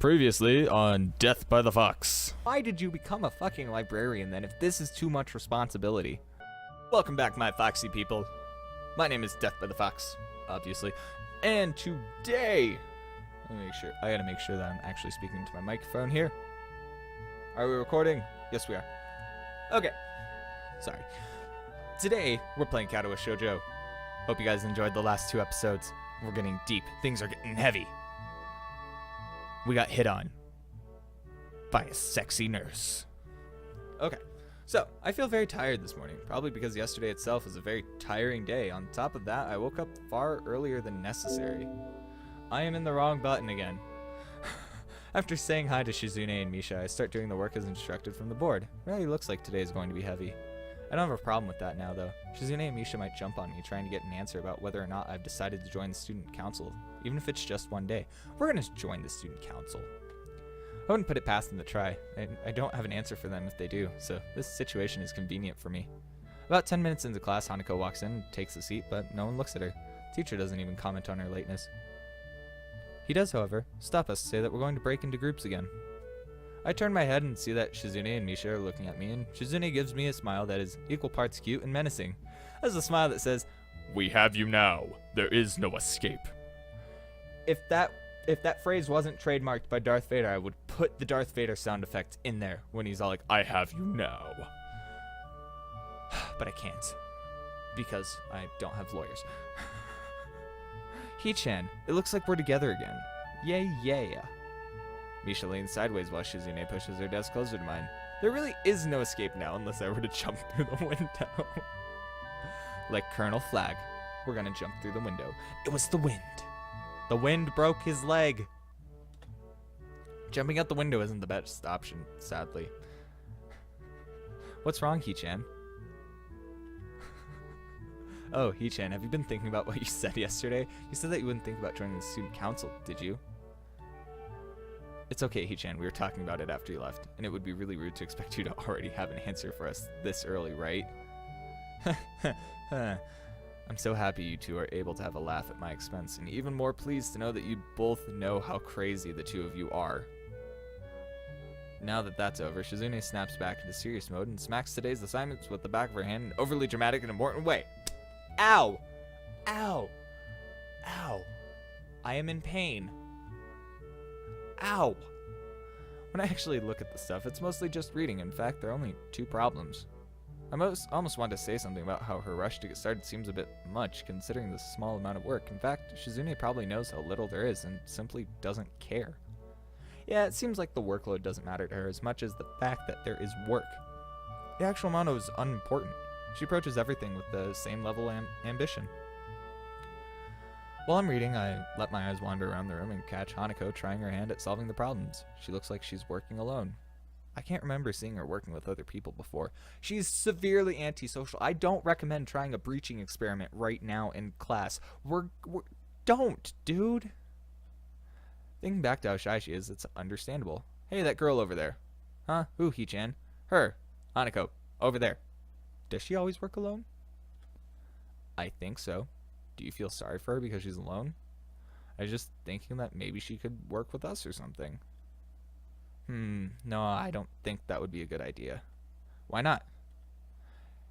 Previously on Death by the Fox. Why did you become a fucking librarian then if this is too much responsibility? Welcome back, my foxy people. My name is Death by the Fox, obviously. And today, I gotta make sure that I'm actually speaking to my microphone here. Are we recording? Yes, we are. Okay. Sorry. Today, we're playing Katawa Shoujo. Hope you guys enjoyed the last two episodes. We're getting deep. Things are getting heavy. We got hit on by a sexy nurse. Okay, so I feel very tired this morning, probably because yesterday itself was a very tiring day. On top of that, I woke up far earlier than necessary. I am in the wrong button again. After saying hi to Shizune and Misha, I start doing the work as instructed from the board. It really looks like today is going to be heavy. I don't have a problem with that now, though. Shizune and Misha might jump on me trying to get an answer about whether or not I've decided to join the student council, even if it's just one day. We're going to join the student council. I wouldn't put it past them to try. I don't have an answer for them if they do, so this situation is convenient for me. About 10 minutes into class, Hanako walks in and takes a seat, but no one looks at her. Teacher doesn't even comment on her lateness. He does, however, stop us to say that we're going to break into groups again. I turn my head and see that Shizune and Misha are looking at me, and Shizune gives me a smile that is equal parts cute and menacing. That's a smile that says, "We have you now. There is no escape." If that phrase wasn't trademarked by Darth Vader, I would put the Darth Vader sound effect in there when he's all like, "I have you now." But I can't, because I don't have lawyers. Hee-chan, it looks like we're together again. Yay, yay. Misha leans sideways while Shizune pushes her desk closer to mine. There really is no escape now unless I were to jump through the window. Like Colonel Flag, we're gonna jump through the window. It was the wind. The wind broke his leg. Jumping out the window isn't the best option, sadly. What's wrong, Hee-chan? Oh, Hee-chan, have you been thinking about what you said yesterday? You said that you wouldn't think about joining the student council, did you? It's okay, Hee-chan, we were talking about it after you left, and it would be really rude to expect you to already have an answer for us this early, right? I'm so happy you two are able to have a laugh at my expense, and even more pleased to know that you both know how crazy the two of you are. Now that that's over, Shizune snaps back into serious mode and smacks today's assignments with the back of her hand in an overly dramatic and important way. Ow! Ow! Ow! I am in pain. Ow! When I actually look at the stuff, it's mostly just reading. In fact, there are only two problems. I almost wanted to say something about how her rush to get started seems a bit much, considering the small amount of work. In fact, Shizune probably knows how little there is and simply doesn't care. Yeah, it seems like the workload doesn't matter to her as much as the fact that there is work. The actual amount is unimportant. She approaches everything with the same level of ambition. While I'm reading, I let my eyes wander around the room and catch Hanako trying her hand at solving the problems. She looks like she's working alone. I can't remember seeing her working with other people before. She's severely antisocial. I don't recommend trying a breaching experiment right now in class. Don't, dude. Thinking back to how shy she is, it's understandable. Hey, that girl over there. Huh? Who, Hee-chan? Her. Hanako. Over there. Does she always work alone? I think so. Do you feel sorry for her because she's alone? I was just thinking that maybe she could work with us or something. No, I don't think that would be a good idea. Why not?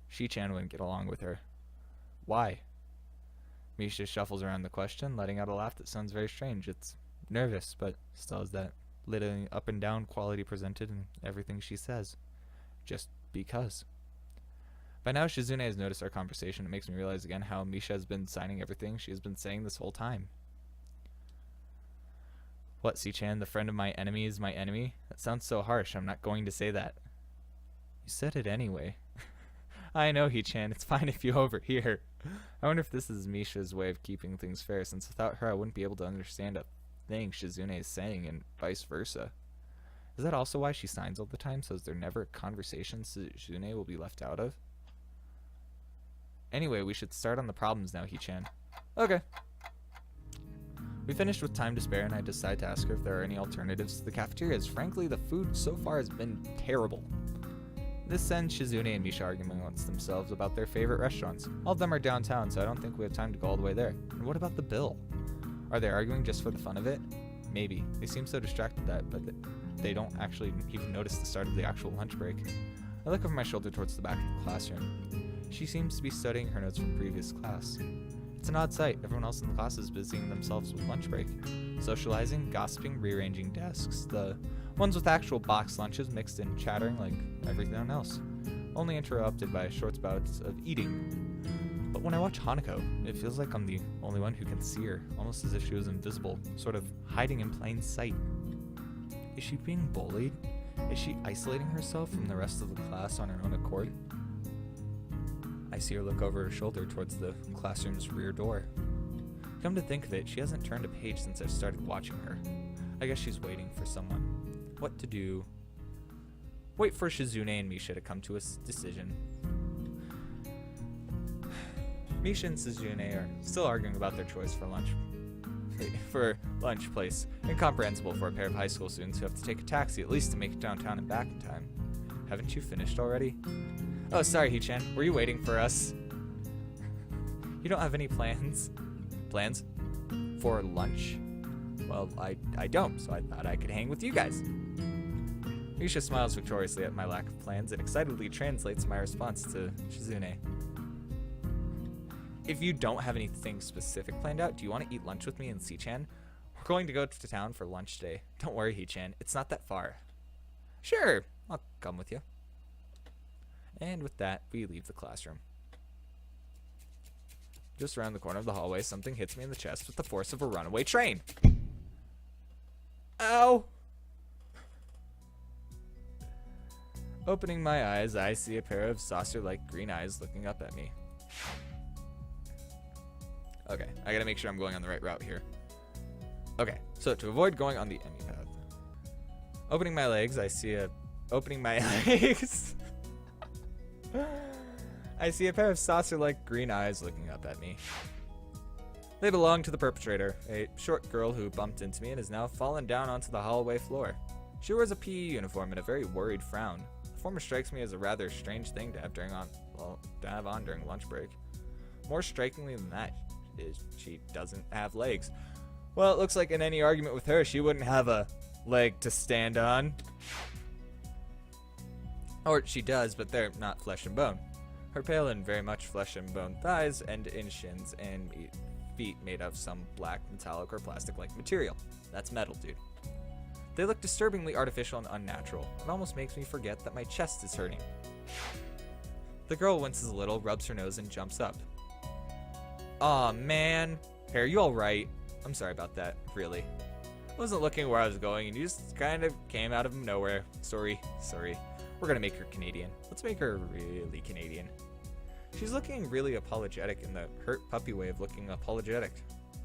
Hee-chan wouldn't get along with her. Why? Misha shuffles around the question, letting out a laugh that sounds very strange. It's nervous, but still has that little up and down quality presented in everything she says. Just because. By now, Shizune has noticed our conversation. It makes me realize again how Misha has been signing everything she has been saying this whole time. What, C-chan, the friend of my enemy is my enemy? That sounds so harsh. I'm not going to say that. You said it anyway. I know, Hee-chan. It's fine if you overhear. I wonder if this is Misha's way of keeping things fair, since without her I wouldn't be able to understand a thing Shizune is saying and vice versa. Is that also why she signs all the time, so is there never conversations Shizune will be left out of? Anyway, we should start on the problems now, Hee-chan. Okay. We finished with time to spare, and I decide to ask her if there are any alternatives to the cafeteria, as frankly, the food so far has been terrible. This sends Shizune and Misha arguing amongst themselves about their favorite restaurants. All of them are downtown, so I don't think we have time to go all the way there. And what about the bill? Are they arguing just for the fun of it? maybe. They seem so distracted but they don't actually even notice the start of the actual lunch break. I look over my shoulder towards the back of the classroom. She seems to be studying her notes from previous class. It's an odd sight. Everyone else in the class is busying themselves with lunch break. Socializing, gossiping, rearranging desks. The ones with actual box lunches mixed in chattering like everything else. Only interrupted by short bouts of eating. But when I watch Hanako, it feels like I'm the only one who can see her, almost as if she was invisible, sort of hiding in plain sight. Is she being bullied? Is she isolating herself from the rest of the class on her own accord? I see her look over her shoulder towards the classroom's rear door. Come to think of it, she hasn't turned a page since I've started watching her. I guess she's waiting for someone. What to do? Wait for Shizune and Misha to come to a decision. Misha and Shizune are still arguing about their choice for lunch place. Incomprehensible for a pair of high school students who have to take a taxi at least to make it downtown and back in time. Haven't you finished already? Oh, sorry, Hee-chan. Were you waiting for us? You don't have any plans? Plans? For lunch? Well, I don't, so I thought I could hang with you guys. Misha smiles victoriously at my lack of plans and excitedly translates my response to Shizune. If you don't have anything specific planned out, do you want to eat lunch with me and C-chan? We're going to go to town for lunch today. Don't worry, Hee-chan. It's not that far. Sure, I'll come with you. And with that, we leave the classroom. Just around the corner of the hallway, something hits me in the chest with the force of a runaway train. Ow! Opening my eyes, I see a pair of saucer-like green eyes looking up at me. Okay, I gotta make sure I'm going on the right route here. Okay, so to avoid going on the enemy path. Opening my legs, I see a pair of saucer-like green eyes looking up at me. They belong to the perpetrator, a short girl who bumped into me and has now fallen down onto the hallway floor. She wears a PE uniform and a very worried frown. The former strikes me as a rather strange thing to have on during lunch break. More strikingly than that is she doesn't have legs. Well, it looks like in any argument with her, she wouldn't have a leg to stand on. Or she does, but they're not flesh and bone. Her pale and very much flesh and bone thighs end in shins and feet made of some black metallic or plastic-like material. That's metal, dude. They look disturbingly artificial and unnatural. It almost makes me forget that my chest is hurting. The girl winces a little, rubs her nose, and jumps up. Aw, man. Hey, are you alright? I'm sorry about that, really. I wasn't looking where I was going, and you just kind of came out of nowhere. Sorry. We're gonna make her Canadian. Let's make her really Canadian. She's looking really apologetic in the hurt puppy way of looking apologetic.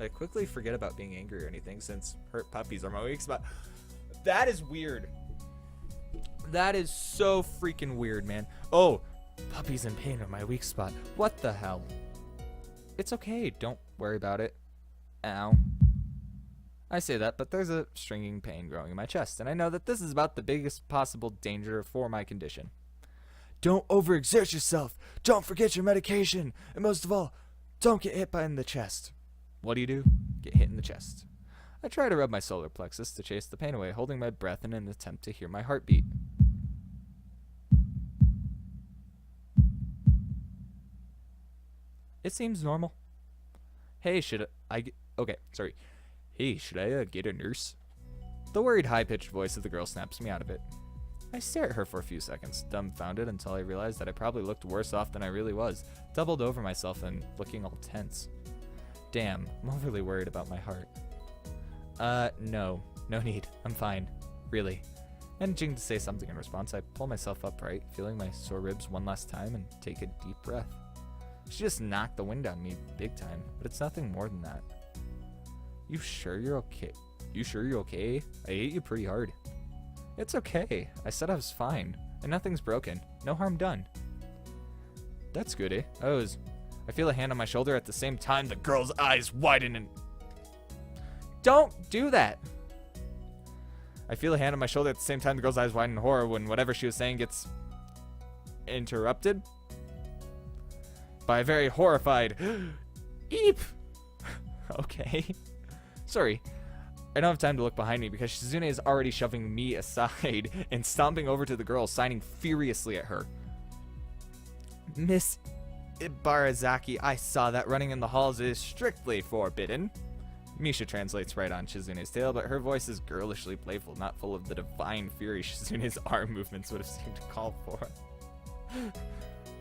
I quickly forget about being angry or anything since hurt puppies are my weak spot. That is weird. That is so freaking weird, man. Oh, puppies in pain are my weak spot. What the hell? It's okay. Don't worry about it. Ow. I say that, but there's a stringing pain growing in my chest, and I know that this is about the biggest possible danger for my condition. Don't overexert yourself. Don't forget your medication. And most of all, don't get hit in the chest. What do? Get hit in the chest. I try to rub my solar plexus to chase the pain away, holding my breath in an attempt to hear my heartbeat. It seems normal. Hey, should I get... Okay, sorry. Hey, should I get a nurse? The worried, high-pitched voice of the girl snaps me out of it. I stare at her for a few seconds, dumbfounded, until I realized that I probably looked worse off than I really was, doubled over myself and looking all tense. Damn, I'm overly worried about my heart. No need. I'm fine. Really. Managing to say something in response, I pull myself upright, feeling my sore ribs one last time, and take a deep breath. She just knocked the wind out of me big time, but it's nothing more than that. You sure you're okay? I hit you pretty hard. It's okay. I said I was fine, and nothing's broken. No harm done. That's good, eh? I feel a hand on my shoulder at the same time the girl's eyes widen and... Don't do that! I feel a hand on my shoulder at the same time the girl's eyes widen in horror when whatever she was saying gets... interrupted? By a very horrified... Eep! Okay. Sorry. I don't have time to look behind me because Shizune is already shoving me aside and stomping over to the girl, signing furiously at her. Miss Ibarazaki, I saw that running in the halls is strictly forbidden. Misha translates right on Shizune's tail, but her voice is girlishly playful, not full of the divine fury Shizune's arm movements would have seemed to call for.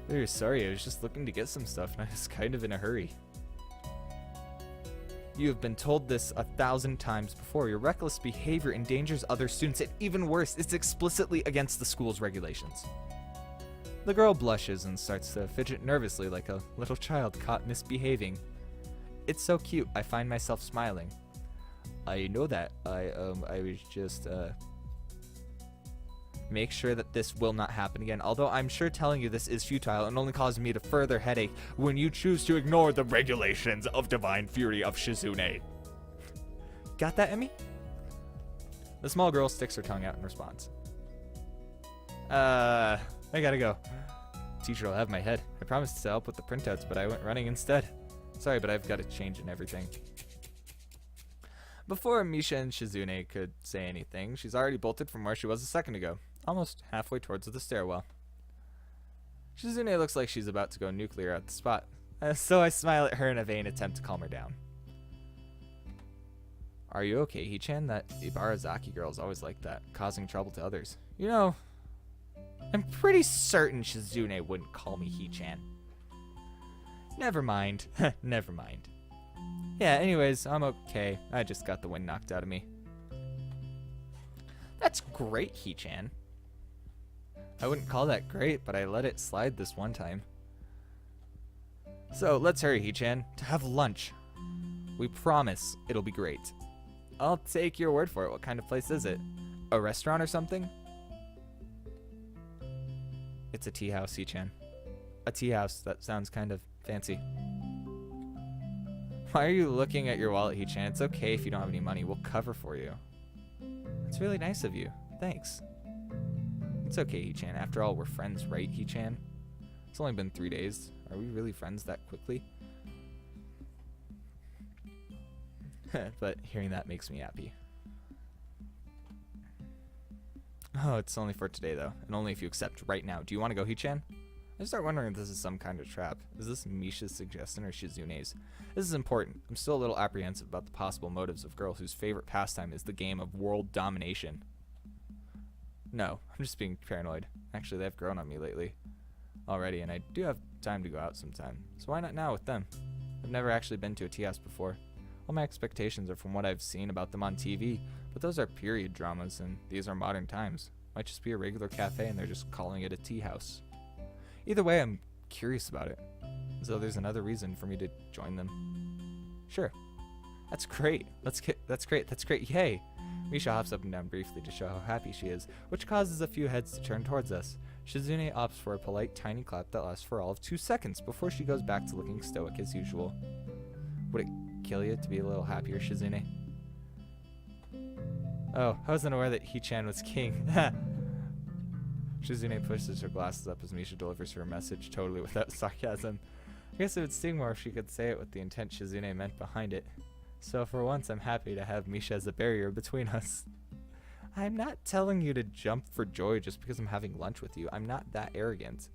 Very sorry, I was just looking to get some stuff and I was kind of in a hurry. You have been told this 1,000 times before. Your reckless behavior endangers other students, and even worse, it's explicitly against the school's regulations. The girl blushes and starts to fidget nervously like a little child caught misbehaving. It's so cute, I find myself smiling. I know that. I was just, make sure that this will not happen again, although I'm sure telling you this is futile and only causes me to further headache when you choose to ignore the regulations of divine fury of Shizune. Got that, Emmy? The small girl sticks her tongue out in response. I gotta go. Teacher will have my head. I promised to help with the printouts, but I went running instead. Sorry, but I've got to change and everything. Before Misha and Shizune could say anything, she's already bolted from where she was a second ago, almost halfway towards the stairwell. Shizune looks like she's about to go nuclear at the spot, so I smile at her in a vain attempt to calm her down. Are you okay, Hichan? That Ibarazaki girl's always like that, causing trouble to others. You know, I'm pretty certain Shizune wouldn't call me Hichan. Never mind. Never mind. Yeah, anyways, I'm okay. I just got the wind knocked out of me. That's great, Hichan. I wouldn't call that great, but I let it slide this one time. So, let's hurry, Hichan, to have lunch. We promise it'll be great. I'll take your word for it. What kind of place is it? A restaurant or something? It's a tea house, Hichan. A tea house. That sounds kind of fancy. Why are you looking at your wallet, Hichan? It's okay if you don't have any money. We'll cover for you. That's really nice of you. Thanks. It's okay, Hichan. After all, we're friends, right, Hichan? It's only been 3 days. Are we really friends that quickly? But hearing that makes me happy. Oh, it's only for today, though. And only if you accept right now. Do you want to go, Hichan? I start wondering if this is some kind of trap. Is this Misha's suggestion or Shizune's? This is important. I'm still a little apprehensive about the possible motives of girls whose favorite pastime is the game of world domination. No, I'm just being paranoid. Actually, they've grown on me lately already, and I do have time to go out sometime. So why not now with them? I've never actually been to a tea house before. All my expectations are from what I've seen about them on TV, but those are period dramas, and these are modern times. Might just be a regular cafe, and they're just calling it a tea house. Either way, I'm curious about it. So there's another reason for me to join them. Sure. That's great. That's great. Yay. Misha hops up and down briefly to show how happy she is, which causes a few heads to turn towards us. Shizune opts for a polite, tiny clap that lasts for all of 2 seconds before she goes back to looking stoic as usual. Would it kill you to be a little happier, Shizune? Oh, I wasn't aware that Hichan was king. Shizune pushes her glasses up as Misha delivers her message totally without sarcasm. I guess it would sting more if she could say it with the intent Shizune meant behind it. So for once, I'm happy to have Misha as a barrier between us. I'm not telling you to jump for joy just because I'm having lunch with you. I'm not that arrogant.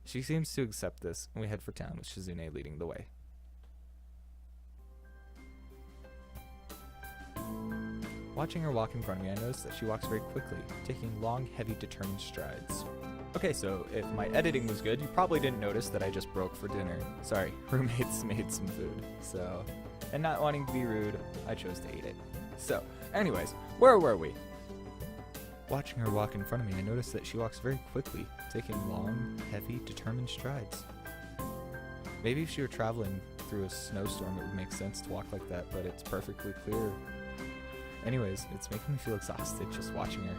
She seems to accept this, and we head for town with Shizune leading the way. Watching her walk in front of me, I notice that she walks very quickly, taking long, heavy, determined strides. Okay, so if my editing was good, you probably didn't notice that I just broke for dinner. Sorry, roommates made some food, so... And not wanting to be rude, I chose to eat it. So, anyways, where were we? Watching her walk in front of me, I notice that she walks very quickly, taking long, heavy, determined strides. Maybe if she were traveling through a snowstorm, it would make sense to walk like that, but it's perfectly clear. Anyways, it's making me feel exhausted just watching her.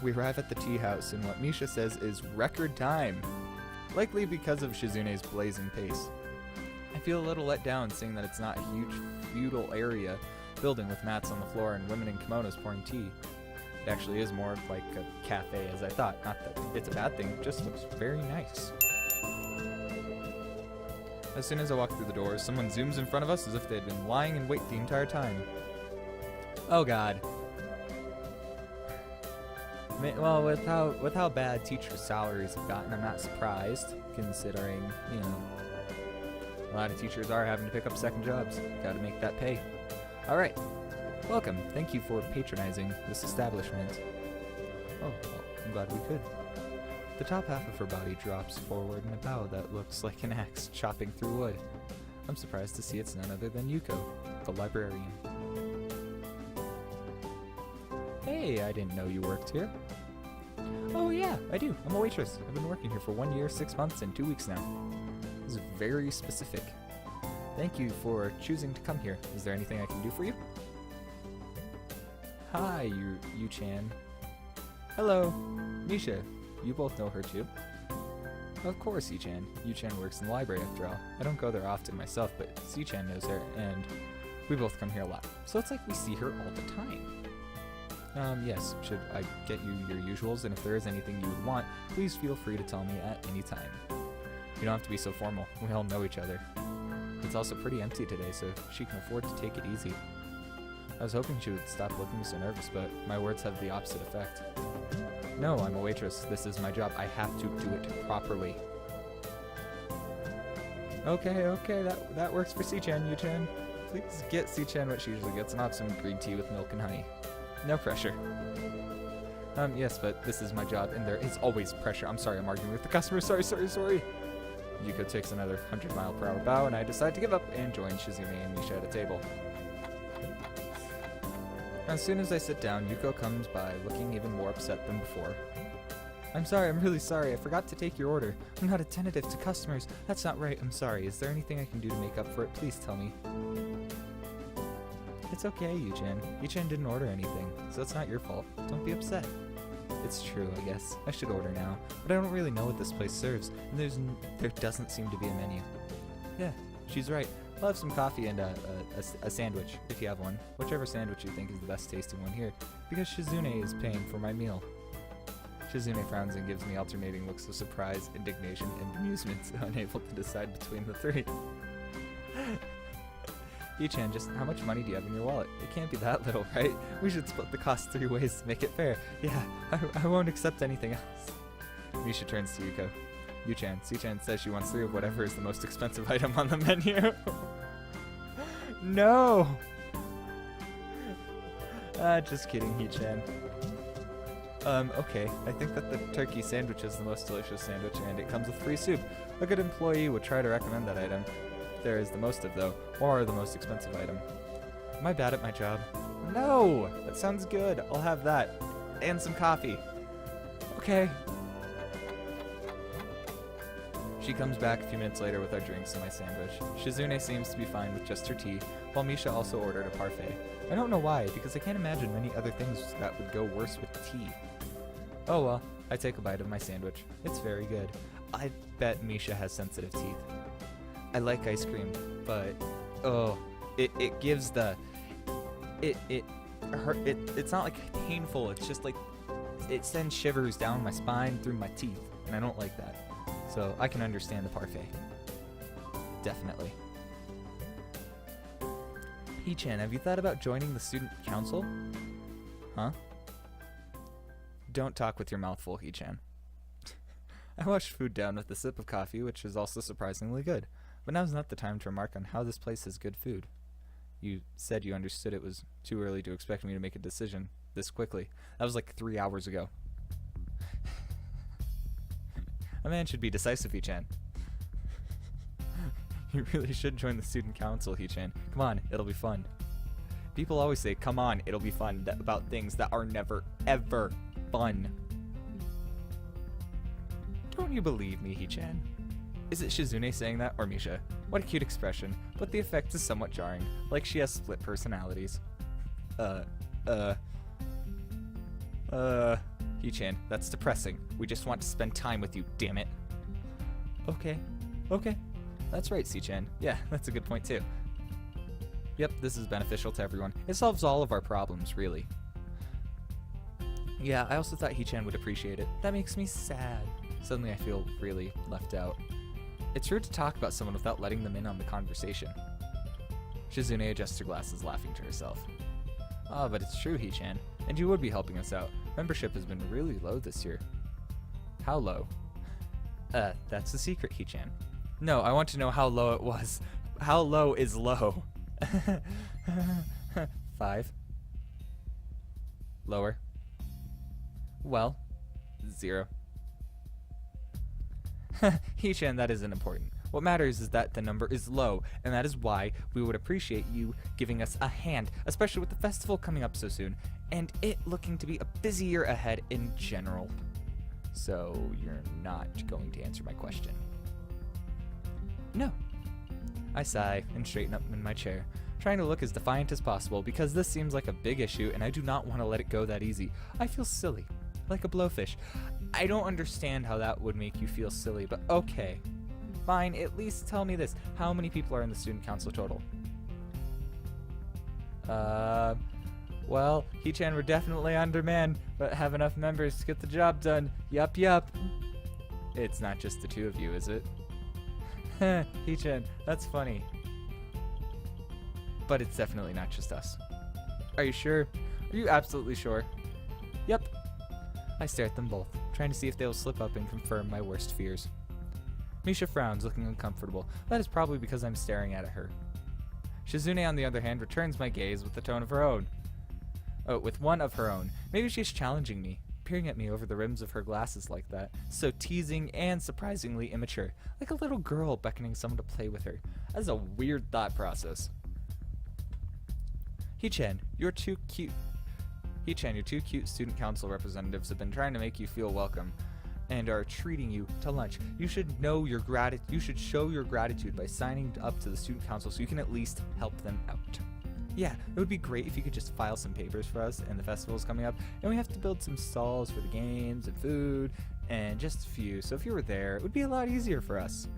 We arrive at the tea house in what Misha says is record time, likely because of Shizune's blazing pace. I feel a little let down seeing that it's not a huge feudal area building with mats on the floor and women in kimonos pouring tea. It actually is more like a cafe as I thought. Not that it's a bad thing, it just looks very nice. As soon as I walk through the doors, someone zooms in front of us as if they had been lying in wait the entire time. Oh God. Well, with how bad teachers' salaries have gotten, I'm not surprised, considering, you know, a lot of teachers are having to pick up second jobs. Gotta make that pay. Alright. Welcome. Thank you for patronizing this establishment. Oh, well, I'm glad we could. The top half of her body drops forward in a bow that looks like an axe chopping through wood. I'm surprised to see it's none other than Yuko, the librarian. Hey, I didn't know you worked here. Oh yeah, I do. I'm a waitress. I've been working here for 1 year, 6 months, and 2 weeks now. This is very specific. Thank you for choosing to come here. Is there anything I can do for you? Hi, Yu-chan. Hello, Misha. You both know her too? Of course, Yu-chan. Yu-chan works in the library after all. I don't go there often myself, but C-chan knows her, and we both come here a lot. So it's like we see her all the time. Yes, should I get you your usuals, and if there is anything you would want, please feel free to tell me at any time. You don't have to be so formal. We all know each other. It's also pretty empty today, so she can afford to take it easy. I was hoping she would stop looking so nervous, but my words have the opposite effect. No, I'm a waitress. This is my job. I have to do it properly. Okay, that works for C-chan, Yu-chan. Please get C-chan what she usually gets, and I'll have some green tea with milk and honey. No pressure. Yes, but this is my job, and there is always pressure. I'm sorry, I'm arguing with the customer. Sorry. Yuko takes another 100-mile-per-hour bow, and I decide to give up and join Shizune and Misha at a table. As soon as I sit down, Yuko comes by, looking even more upset than before. I'm sorry, I'm really sorry. I forgot to take your order. I'm not attentive to customers. That's not right. I'm sorry. Is there anything I can do to make up for it? Please tell me. It's okay, Yu-chan. Yu-chan didn't order anything, so it's not your fault. Don't be upset. It's true, I guess. I should order now, but I don't really know what this place serves, and there doesn't seem to be a menu. Yeah, she's right. I'll have some coffee and a sandwich, if you have one. Whichever sandwich you think is the best tasting one here, because Shizune is paying for my meal. Shizune frowns and gives me alternating looks of surprise, indignation, and amusement, unable to decide between the three. Yu-chan, just how much money do you have in your wallet? It can't be that little, right? We should split the cost 3 ways to make it fair. Yeah, I won't accept anything else. Misha turns to Yuko. Yu-chan, C-chan says she wants 3 of whatever is the most expensive item on the menu. No! Just kidding, Yu-chan. Okay, I think that the turkey sandwich is the most delicious sandwich, and it comes with free soup. A good employee would try to recommend that item. There is the most of, though, or the most expensive item. Am I bad at my job? No! That sounds good. I'll have that. And some coffee. Okay. She comes back a few minutes later with our drinks and my sandwich. Shizune seems to be fine with just her tea, while Misha also ordered a parfait. I don't know why, because I can't imagine many other things that would go worse with tea. Oh well, I take a bite of my sandwich. It's very good. I bet Misha has sensitive teeth. I like ice cream, but it gives the it's not like painful. It's just like it sends shivers down my spine through my teeth, and I don't like that. So I can understand the parfait. Definitely. Hee-chan, have you thought about joining the student council? Huh? Don't talk with your mouth full, Hee-chan. I washed food down with a sip of coffee, which is also surprisingly good. But now's not the time to remark on how this place has good food. You said you understood it was too early to expect me to make a decision this quickly. That was like 3 hours ago. A man should be decisive, Hee-chan. You really should join the student council, Hee-chan. Come on, it'll be fun. People always say, come on, it'll be fun, about things that are never, ever fun. Don't you believe me, Hee-chan? Is it Shizune saying that, or Misha? What a cute expression, but the effect is somewhat jarring, like she has split personalities. Hee-chan, that's depressing. We just want to spend time with you, damn it. Okay. That's right, C-chan. Yeah, that's a good point too. Yep, this is beneficial to everyone. It solves all of our problems, really. Yeah, I also thought Hee-chan would appreciate it. That makes me sad. Suddenly I feel really left out. It's rude to talk about someone without letting them in on the conversation. Shizune adjusts her glasses, laughing to herself. Ah, but it's true, Hee-chan. And you would be helping us out. Membership has been really low this year. How low? That's the secret, Hee-chan. No, I want to know how low it was. How low is low? 5. Lower. Well, 0. Hee-chan, that isn't important. What matters is that the number is low, and that is why we would appreciate you giving us a hand, especially with the festival coming up so soon, and it looking to be a busy year ahead in general. So, you're not going to answer my question? No. I sigh and straighten up in my chair, trying to look as defiant as possible because this seems like a big issue and I do not want to let it go that easy. I feel silly, like a blowfish. I don't understand how that would make you feel silly, but okay. Fine, at least tell me this. How many people are in the student council total? Well, Hee-chan, we're definitely undermanned, but have enough members to get the job done. Yup. It's not just the two of you, is it? Heh, Hee-chan, that's funny. But it's definitely not just us. Are you sure? Are you absolutely sure? Yep. I stare at them both, trying to see if they will slip up and confirm my worst fears. Misha frowns, looking uncomfortable. That is probably because I'm staring at her. Shizune, on the other hand, returns my gaze with the tone of her own. Oh, with one of her own. Maybe she's challenging me, peering at me over the rims of her glasses like that. So teasing and surprisingly immature, like a little girl beckoning someone to play with her. That's a weird thought process. Hee-chan, you're too cute. Hee-chan, your two cute student council representatives have been trying to make you feel welcome and are treating you to lunch. You should show your gratitude by signing up to the student council so you can at least help them out. Yeah, it would be great if you could just file some papers for us, and the festival's coming up, and we have to build some stalls for the games and food, and just a few, so if you were there, it would be a lot easier for us.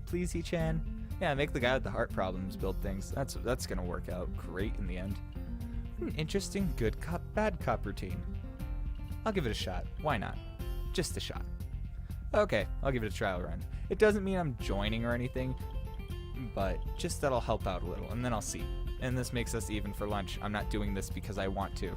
Please, Hee-chan? Yeah, make the guy with the heart problems build things. That's gonna work out great in the end. What an interesting good cop, bad cop routine. I'll give it a shot. Why not? Just a shot. Okay, I'll give it a trial run. It doesn't mean I'm joining or anything, but just that I'll help out a little, and then I'll see. And this makes us even for lunch. I'm not doing this because I want to.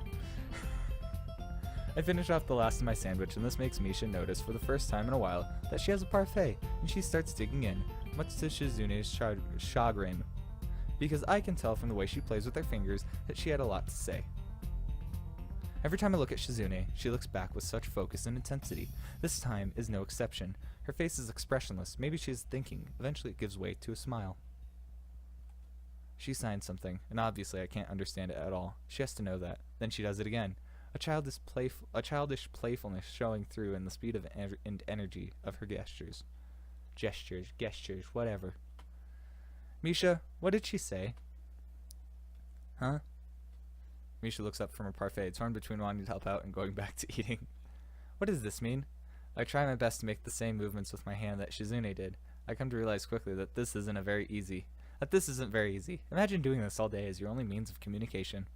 I finish off the last of my sandwich, and this makes Misha notice for the first time in a while that she has a parfait, and she starts digging in, much to Shizune's chagrin, because I can tell from the way she plays with her fingers that she had a lot to say. Every time I look at Shizune, she looks back with such focus and intensity. This time is no exception. Her face is expressionless. Maybe she is thinking. Eventually it gives way to a smile. She signs something, and obviously I can't understand it at all. She has to know that. Then she does it again. A childish playfulness showing through in the speed of and energy of her gestures. Gestures, whatever. Misha, what did she say? Huh? Misha looks up from her parfait, torn between wanting to help out and going back to eating. What does this mean? I try my best to make the same movements with my hand that Shizune did. I come to realize quickly that this isn't very easy. Imagine doing this all day as your only means of communication.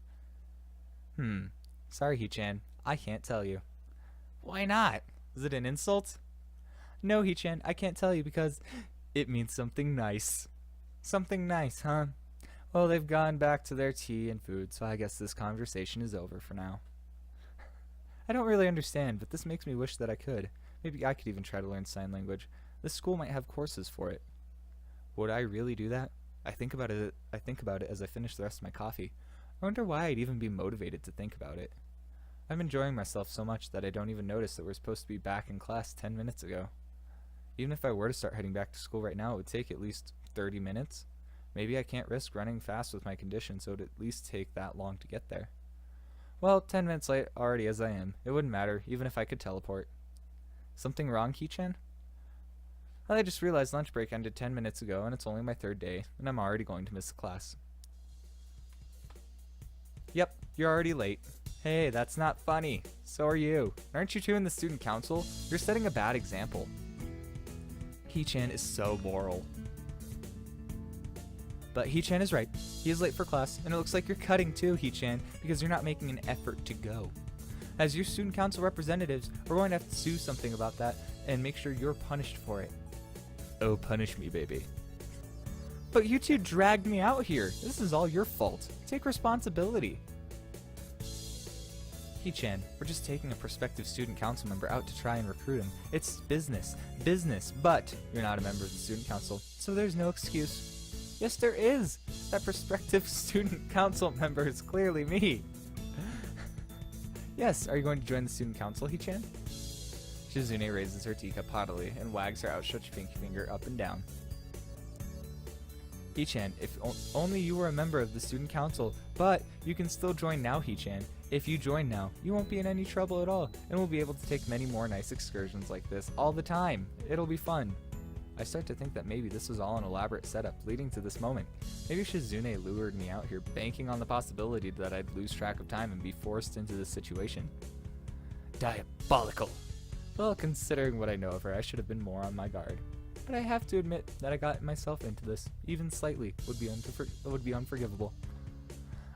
Sorry, Hee-chan. I can't tell you. Why not? Is it an insult? No, Hee-chan, I can't tell you because it means something nice. Something nice, huh? Well, they've gone back to their tea and food, so I guess this conversation is over for now. I don't really understand, but this makes me wish that I could. Maybe I could even try to learn sign language. This school might have courses for it. Would I really do that? I think about it as I finish the rest of my coffee. I wonder why I'd even be motivated to think about it. I'm enjoying myself so much that I don't even notice that we're supposed to be back in class 10 minutes ago. Even if I were to start heading back to school right now, it would take at least 30 minutes. Maybe I can't risk running fast with my condition, so it would at least take that long to get there. Well, 10 minutes late already as I am. It wouldn't matter, even if I could teleport. Something wrong, Hee-chan? I just realized lunch break ended 10 minutes ago, and it's only my 3rd day, and I'm already going to miss the class. Yep, you're already late. Hey, that's not funny. So are you. Aren't you two in the student council? You're setting a bad example. Hee-chan is so moral. But Hee-chan is right. He is late for class, and it looks like you're cutting too, Hee-chan, because you're not making an effort to go. As your student council representatives, we're going to have to do something about that and make sure you're punished for it. Oh, punish me, baby. But you two dragged me out here. This is all your fault. Take responsibility. Hee-chan, we're just taking a prospective student council member out to try and recruit him. It's business. Business. But you're not a member of the student council, so there's no excuse. Yes, there is. That prospective student council member is clearly me. Yes, are you going to join the student council, Hee-chan? Shizune raises her teacup haughtily and wags her outstretched pinky finger up and down. Hee-chan, if only you were a member of the student council, but you can still join now, Hee-chan. If you join now, you won't be in any trouble at all, and we'll be able to take many more nice excursions like this all the time. It'll be fun. I start to think that maybe this was all an elaborate setup leading to this moment. Maybe Shizune lured me out here banking on the possibility that I'd lose track of time and be forced into this situation. Diabolical! Well, considering what I know of her, I should have been more on my guard. But I have to admit that I got myself into this, even slightly, would be unforgivable.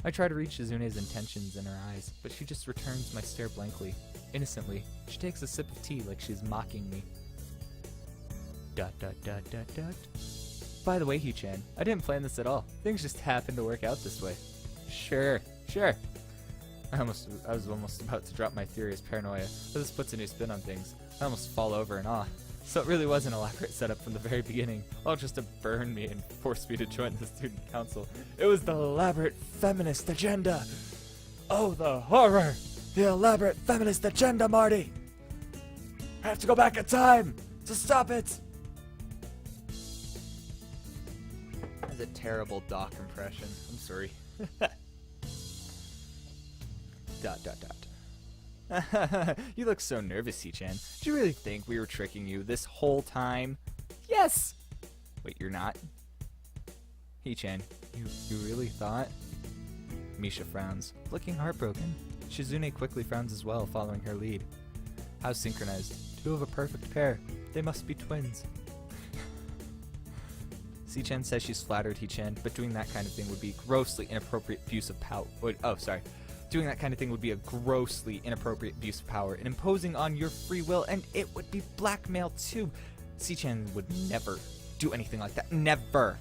I try to read Shizune's intentions in her eyes, but she just returns my stare blankly. Innocently, she takes a sip of tea like she's mocking me. ... By the way, Hee-chan, I didn't plan this at all. Things just happened to work out this way. Sure. I was almost about to drop my theory as paranoia, but this puts a new spin on things. I almost fall over in awe. So it really was an elaborate setup from the very beginning, all just to burn me and force me to join the student council. It was the elaborate feminist agenda! Oh, the horror! The elaborate feminist agenda, Marty! I have to go back in time to stop it! That's a terrible Doc impression. I'm sorry. ... You look so nervous, Hee-chan. Did you really think we were tricking you this whole time? Yes! Wait, you're not? Hee-chan, you really thought? Misha frowns, looking heartbroken. Shizune quickly frowns as well, following her lead. How synchronized. Two of a perfect pair. They must be twins. Hee-chan says she's flattered Hee-chan, but doing that kind of thing would be grossly inappropriate abuse of power. Doing that kind of thing would be a grossly inappropriate abuse of power and imposing on your free will, and it would be blackmail too. Hee-chan would never do anything like that. Never.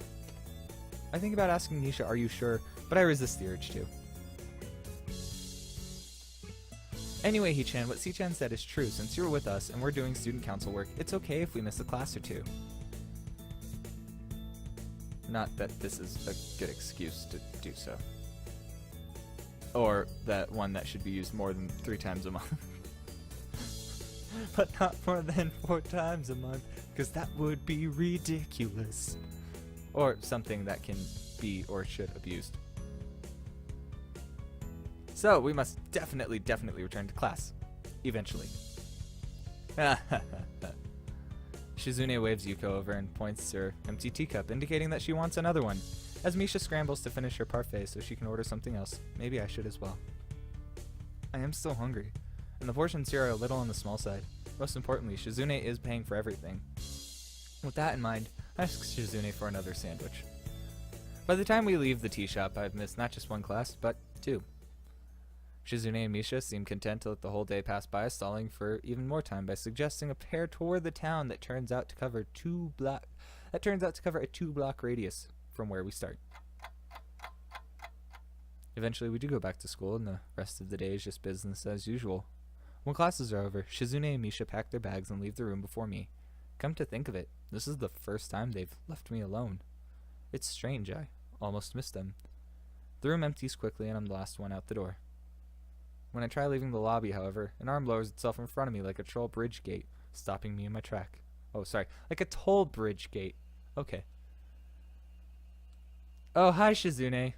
I think about asking Nisha, are you sure? But I resist the urge to. Anyway, Hee-chan, what Hee-chan said is true. Since you're with us and we're doing student council work, it's okay if we miss a class or two. Not that this is a good excuse to do so. Or that one that should be used more than 3 times a month. But not more than 4 times a month, because that would be ridiculous. Or something that can be or should abused. So, we must definitely return to class. Eventually. Shizune waves Yuko over and points to her empty teacup, indicating that she wants another one. As Misha scrambles to finish her parfait so she can order something else, maybe I should as well. I am still hungry, and the portions here are a little on the small side. Most importantly, Shizune is paying for everything. With that in mind, I ask Shizune for another sandwich. By the time we leave the tea shop, I've missed not just 1 class, but 2. Shizune and Misha seem content to let the whole day pass by, stalling for even more time by suggesting a pair tour the town that turns out to cover a 2-block radius from where we start. Eventually we do go back to school, and the rest of the day is just business as usual. When classes are over, Shizune and Misha pack their bags and leave the room before me. Come to think of it, this is the first time they've left me alone. It's strange, I almost missed them. The room empties quickly and I'm the last one out the door. When I try leaving the lobby, however, an arm lowers itself in front of me like a troll bridge gate, stopping me in my track. Oh, sorry, like a toll bridge gate. Okay. Oh, hi, Shizune.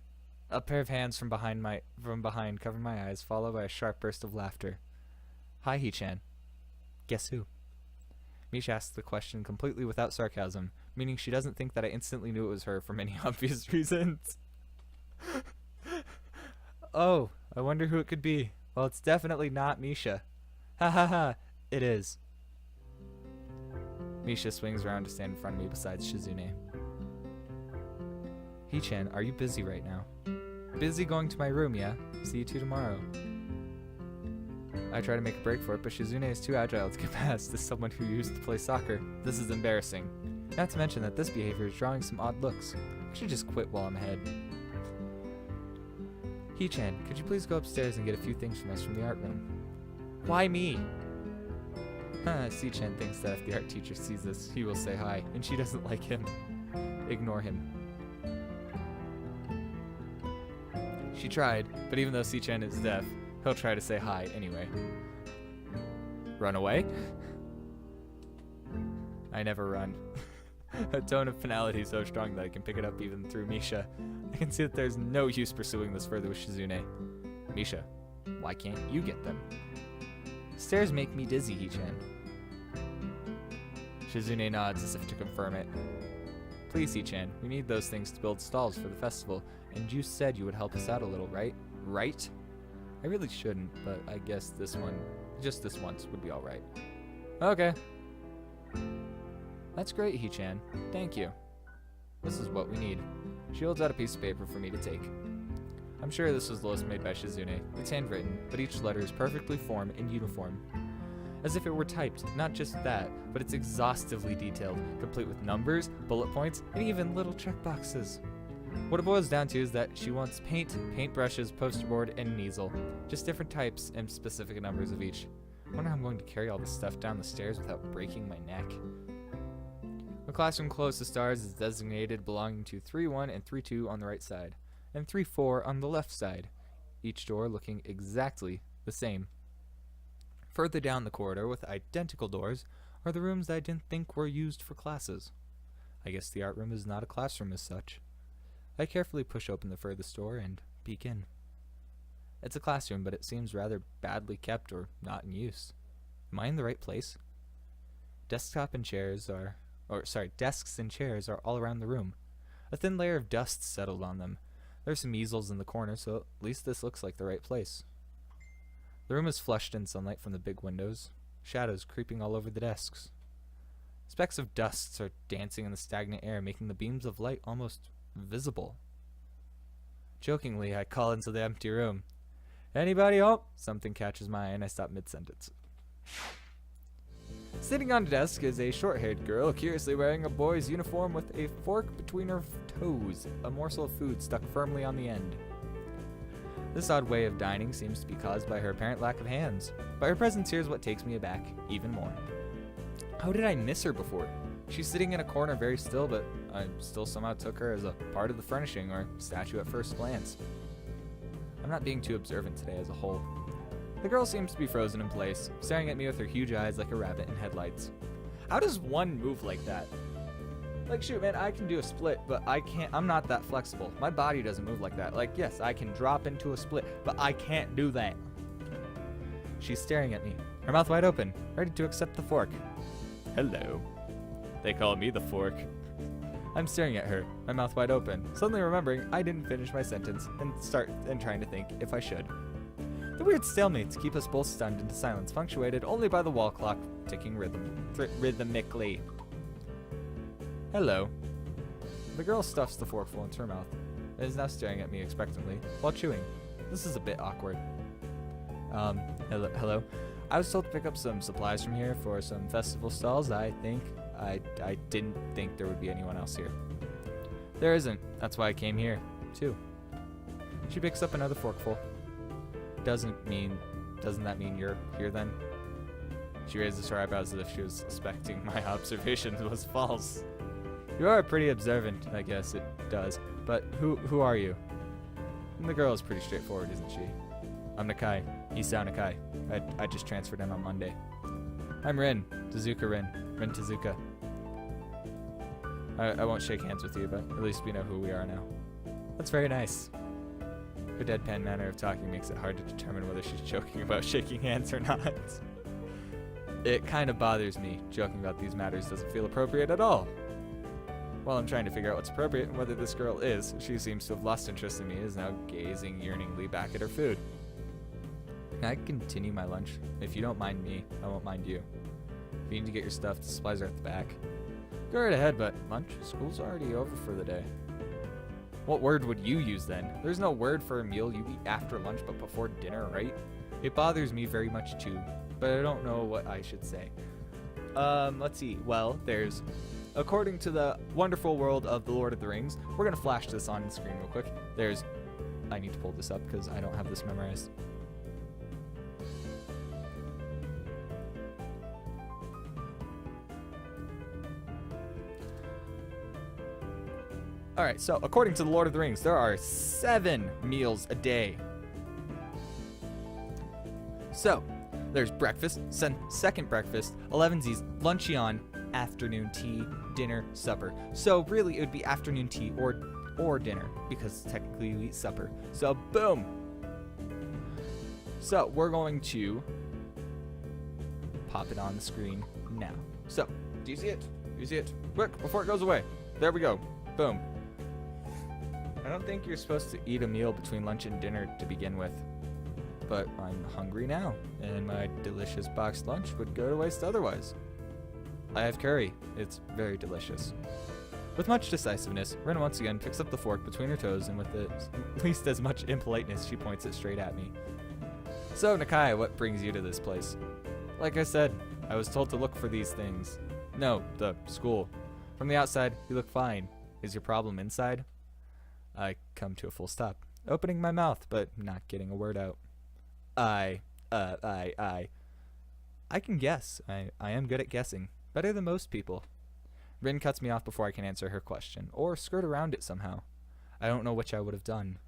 A pair of hands from behind cover my eyes, followed by a sharp burst of laughter. Hi, Hee-chan. Guess who? Misha asks the question completely without sarcasm, meaning she doesn't think that I instantly knew it was her for many obvious reasons. Oh, I wonder who it could be. Well, it's definitely not Misha. Ha ha ha, it is. Misha swings around to stand in front of me beside Shizune. Hee-chan, are you busy right now? Busy going to my room, yeah? See you 2 tomorrow. I try to make a break for it, but Shizune is too agile to get past as someone who used to play soccer. This is embarrassing. Not to mention that this behavior is drawing some odd looks. I should just quit while I'm ahead. Hee-chan, could you please go upstairs and get a few things from us from the art room? Why me? C-chan thinks that if the art teacher sees this, he will say hi, and she doesn't like him. Ignore him. She tried, but even though C-chan is deaf, he'll try to say hi anyway. Run away? I never run. A tone of finality so strong that I can pick it up even through Misha. I can see that there's no use pursuing this further with Shizune. Misha, why can't you get them? Stairs make me dizzy, Hee-chan. Shizune nods as if to confirm it. Please, Hee-chan, we need those things to build stalls for the festival, and you said you would help us out a little, right? Right? I really shouldn't, but I guess this one, just this once, would be alright. Okay. That's great, Hee-chan. Thank you. This is what we need. She holds out a piece of paper for me to take. I'm sure this was the list made by Shizune. It's handwritten, but each letter is perfectly formed and uniform. As if it were typed, not just that, but it's exhaustively detailed, complete with numbers, bullet points, and even little checkboxes. What it boils down to is that she wants paint, paintbrushes, poster board, and an easel. Just different types and specific numbers of each. I wonder how I'm going to carry all this stuff down the stairs without breaking my neck. The classroom closest to stars is designated belonging to 3-1 and 3-2 on the right side, and 3-4 on the left side, each door looking exactly the same. Further down the corridor with identical doors are the rooms that I didn't think were used for classes. I guess the art room is not a classroom as such. I carefully push open the furthest door and peek in. It's a classroom, but it seems rather badly kept or not in use. Am I in the right place? Desks and chairs are all around the room. A thin layer of dust settled on them. There's some easels in the corner, so at least this looks like the right place. The room is flushed in sunlight from the big windows, shadows creeping all over the desks. Specks of dust are dancing in the stagnant air, making the beams of light almost visible. Jokingly, I call into the empty room. Anybody home? Something catches my eye and I stop mid-sentence. Sitting on the desk is a short-haired girl, curiously wearing a boy's uniform with a fork between her toes, a morsel of food stuck firmly on the end. This odd way of dining seems to be caused by her apparent lack of hands, but her presence here is what takes me aback even more. How did I miss her before? She's sitting in a corner very still, but I still somehow took her as a part of the furnishing or statue at first glance. I'm not being too observant today as a whole. The girl seems to be frozen in place, staring at me with her huge eyes like a rabbit in headlights. How does one move like that? Like, shoot, man, I can do a split, but I'm not that flexible. My body doesn't move like that. Like, yes, I can drop into a split, but I can't do that. She's staring at me, her mouth wide open, ready to accept the fork. Hello. They call me the fork. I'm staring at her, my mouth wide open, suddenly remembering I didn't finish my sentence and trying to think if I should. The weird stalemate to keep us both stunned into silence, punctuated only by the wall clock ticking rhythmically. Hello. The girl stuffs the forkful into her mouth and is now staring at me expectantly while chewing. This is a bit awkward. Hello. I was told to pick up some supplies from here for some festival stalls. I didn't think there would be anyone else here. There isn't. That's why I came here, too. She picks up another forkful. Doesn't that mean you're here then? She raises her eyebrows as if she was suspecting my observation was false. You are pretty observant, I guess it does. But who are you? And the girl is pretty straightforward, isn't she? I'm Nakai. Hisao Nakai. I just transferred in on Monday. I'm Rin. Tezuka Rin. Rin Tezuka. I won't shake hands with you, but at least we know who we are now. That's very nice. Her deadpan manner of talking makes it hard to determine whether she's joking about shaking hands or not. It kind of bothers me. Joking about these matters doesn't feel appropriate at all. While I'm trying to figure out what's appropriate and whether this girl is, she seems to have lost interest in me and is now gazing yearningly back at her food. Can I continue my lunch? If you don't mind me, I won't mind you. If you need to get your stuff, the supplies are at the back. Go right ahead, but lunch? School's already over for the day. What word would you use then? There's no word for a meal you eat after lunch but before dinner, right? It bothers me very much too, but I don't know what I should say. Let's see. Well, there's... According to the wonderful world of The Lord of the Rings, we're going to flash this on the screen real quick. There's I need to pull this up because I don't have this memorized. Alright, so according to the Lord of the Rings, there are 7 meals a day. So, there's breakfast, second breakfast, 11sies, luncheon, afternoon tea, dinner, supper. So really it would be afternoon tea or dinner, because technically you eat supper. So boom! So we're going to pop it on the screen now. So, do you see it? Do you see it? Quick, before it goes away. There we go. Boom. I don't think you're supposed to eat a meal between lunch and dinner to begin with. But I'm hungry now, and my delicious boxed lunch would go to waste otherwise. I have curry. It's very delicious. With much decisiveness, Rin once again picks up the fork between her toes, and with at least as much impoliteness, she points it straight at me. So, Nakai, what brings you to this place? Like I said, I was told to look for these things. No, the school. From the outside, you look fine. Is your problem inside? I come to a full stop, opening my mouth, but not getting a word out. I can guess. I am good at guessing. Better than most people. Rin cuts me off before I can answer her question, or skirt around it somehow. I don't know which I would have done.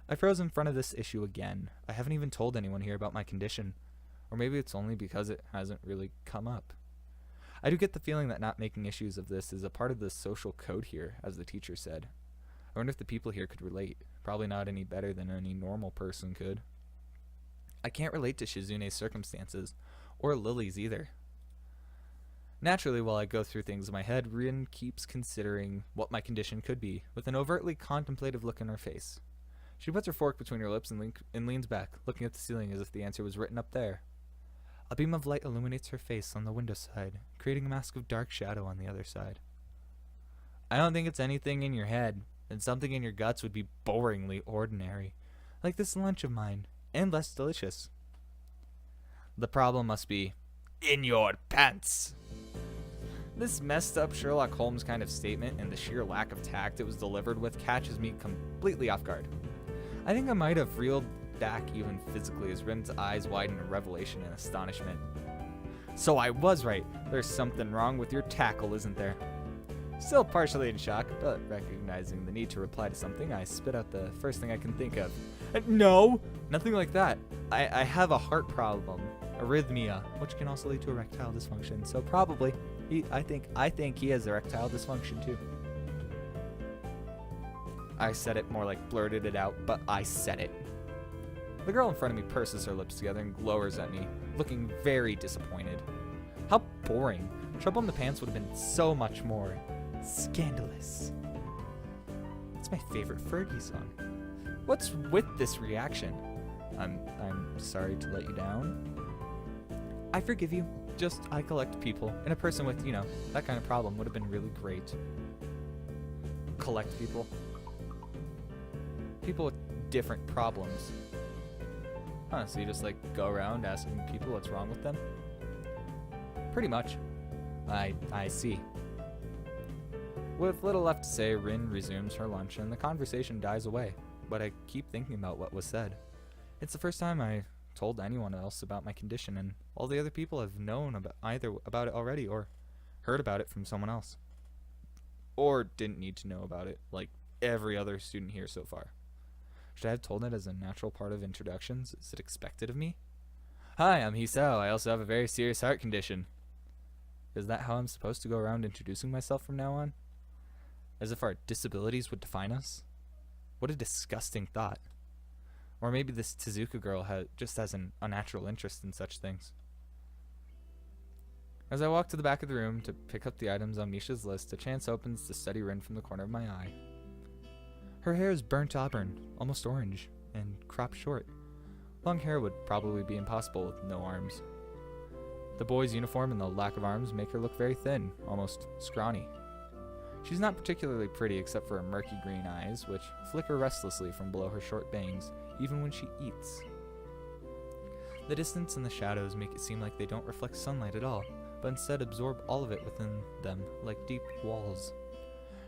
I froze in front of this issue again. I haven't even told anyone here about my condition. Or maybe it's only because it hasn't really come up. I do get the feeling that not making issues of this is a part of the social code here, as the teacher said. I wonder if the people here could relate. Probably not any better than any normal person could. I can't relate to Shizune's circumstances, or Lily's either. Naturally, while I go through things in my head, Rin keeps considering what my condition could be, with an overtly contemplative look in her face. She puts her fork between her lips and leans back, looking at the ceiling as if the answer was written up there. A beam of light illuminates her face on the window side, creating a mask of dark shadow on the other side. I don't think it's anything in your head, and something in your guts would be boringly ordinary, like this lunch of mine, and less delicious. The problem must be in your pants. This messed up Sherlock Holmes kind of statement and the sheer lack of tact it was delivered with catches me completely off guard. I think I might have reeled back even physically as Rin's eyes widen in revelation and astonishment. So I was right. There's something wrong with your tackle, isn't there? Still partially in shock, but recognizing the need to reply to something, I spit out the first thing I can think of. No! Nothing like that. I have a heart problem, arrhythmia, which can also lead to erectile dysfunction, so probably, I think he has erectile dysfunction too. I said it more like blurted it out, but I said it. The girl in front of me purses her lips together and glowers at me, looking very disappointed. How boring. Trouble in the Pants would have been so much more scandalous. It's my favorite Fergie song. What's with this reaction? I'm sorry to let you down. I forgive you. Just I collect people, and a person with, that kind of problem would have been really great. Collect people? People with different problems. Huh, so you just go around asking people what's wrong with them? Pretty much. I see. With little left to say, Rin resumes her lunch and the conversation dies away, but I keep thinking about what was said. It's the first time I told anyone else about my condition, and all the other people have known about it already or heard about it from someone else. Or didn't need to know about it, like every other student here so far. Should I have told it as a natural part of introductions? Is it expected of me? Hi, I'm Hisao. I also have a very serious heart condition. Is that how I'm supposed to go around introducing myself from now on? As if our disabilities would define us? What a disgusting thought. Or maybe this Tezuka girl just has an unnatural interest in such things. As I walk to the back of the room to pick up the items on Misha's list, a chance opens to study Rin from the corner of my eye. Her hair is burnt auburn, almost orange, and cropped short. Long hair would probably be impossible with no arms. The boy's uniform and the lack of arms make her look very thin, almost scrawny. She's not particularly pretty except for her murky green eyes, which flicker restlessly from below her short bangs, even when she eats. The distance and the shadows make it seem like they don't reflect sunlight at all, but instead absorb all of it within them like deep walls.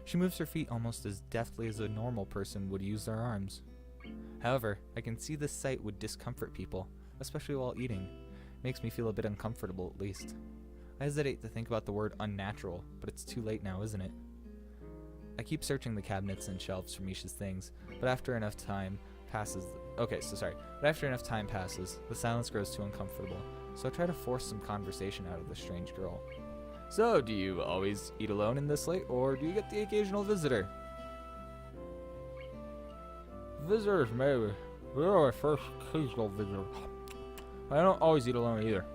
She moves her feet almost as deftly as a normal person would use their arms. However, I can see this sight would discomfort people, especially while eating. Makes me feel a bit uncomfortable at least. I hesitate to think about the word unnatural, but it's too late now, isn't it? I keep searching the cabinets and shelves for Misha's things, but after enough time passes, the silence grows too uncomfortable, so I try to force some conversation out of the strange girl. So, do you always eat alone in this late, or do you get the occasional visitor? Visitors, maybe. You're my first occasional visitor. I don't always eat alone either.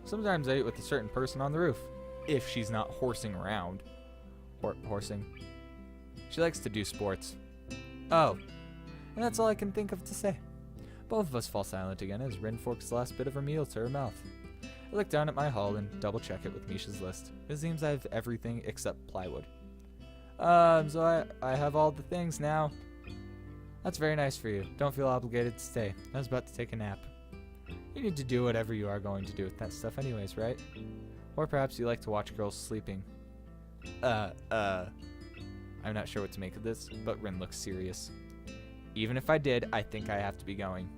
Sometimes I eat with a certain person on the roof, if she's not horsing around. Horsing. She likes to do sports. Oh, and that's all I can think of to say. Both of us fall silent again as Rin forks the last bit of her meal to her mouth. I look down at my haul and double check it with Misha's list. It seems I have everything except plywood. So I have all the things now. That's very nice for you. Don't feel obligated to stay. I was about to take a nap. You need to do whatever you are going to do with that stuff anyways, right? Or perhaps you like to watch girls sleeping. I'm not sure what to make of this, but Rin looks serious. Even if I did, I think I have to be going.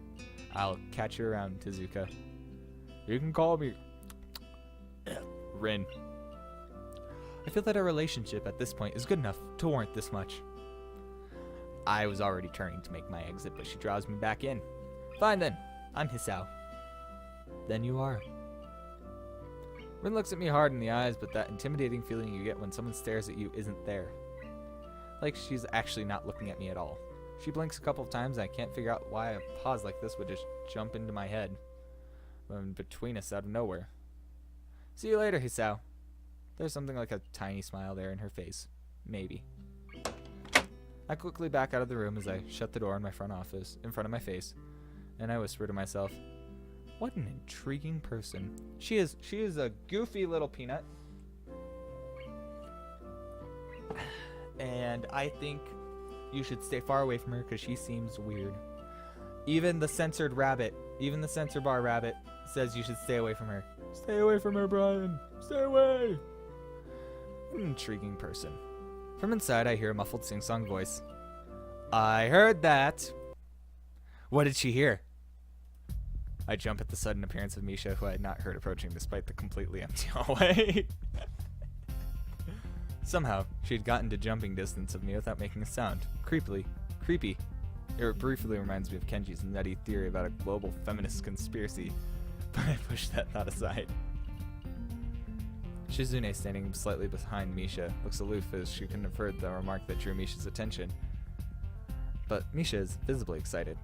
I'll catch you around, Tezuka. You can call me Rin. I feel that our relationship at this point is good enough to warrant this much. I was already turning to make my exit, but she draws me back in. Fine then, I'm Hisao. Then you are. Rin looks at me hard in the eyes, but that intimidating feeling you get when someone stares at you isn't there. Like she's actually not looking at me at all. She blinks a couple of times and I can't figure out why a pause like this would just jump into my head. Between us out of nowhere. See you later, Hisao. There's something like a tiny smile there in her face. Maybe. I quickly back out of the room as I shut the door in my front of my face, and I whisper to myself, what an intriguing person. She is a goofy little peanut. And I think you should stay far away from her because she seems weird. Even the censored censor bar rabbit says you should stay away from her. Stay away from her, Brian. Stay away. An intriguing person. From inside, I hear a muffled sing-song voice. I heard that. What did she hear? I jump at the sudden appearance of Misha, who I had not heard approaching despite the completely empty hallway. Somehow, she had gotten to jumping distance of me without making a sound. Creepy. It briefly reminds me of Kenji's nutty theory about a global feminist conspiracy, but I pushed that thought aside. Shizune, standing slightly behind Misha, looks aloof as she couldn't have heard the remark that drew Misha's attention. But Misha is visibly excited.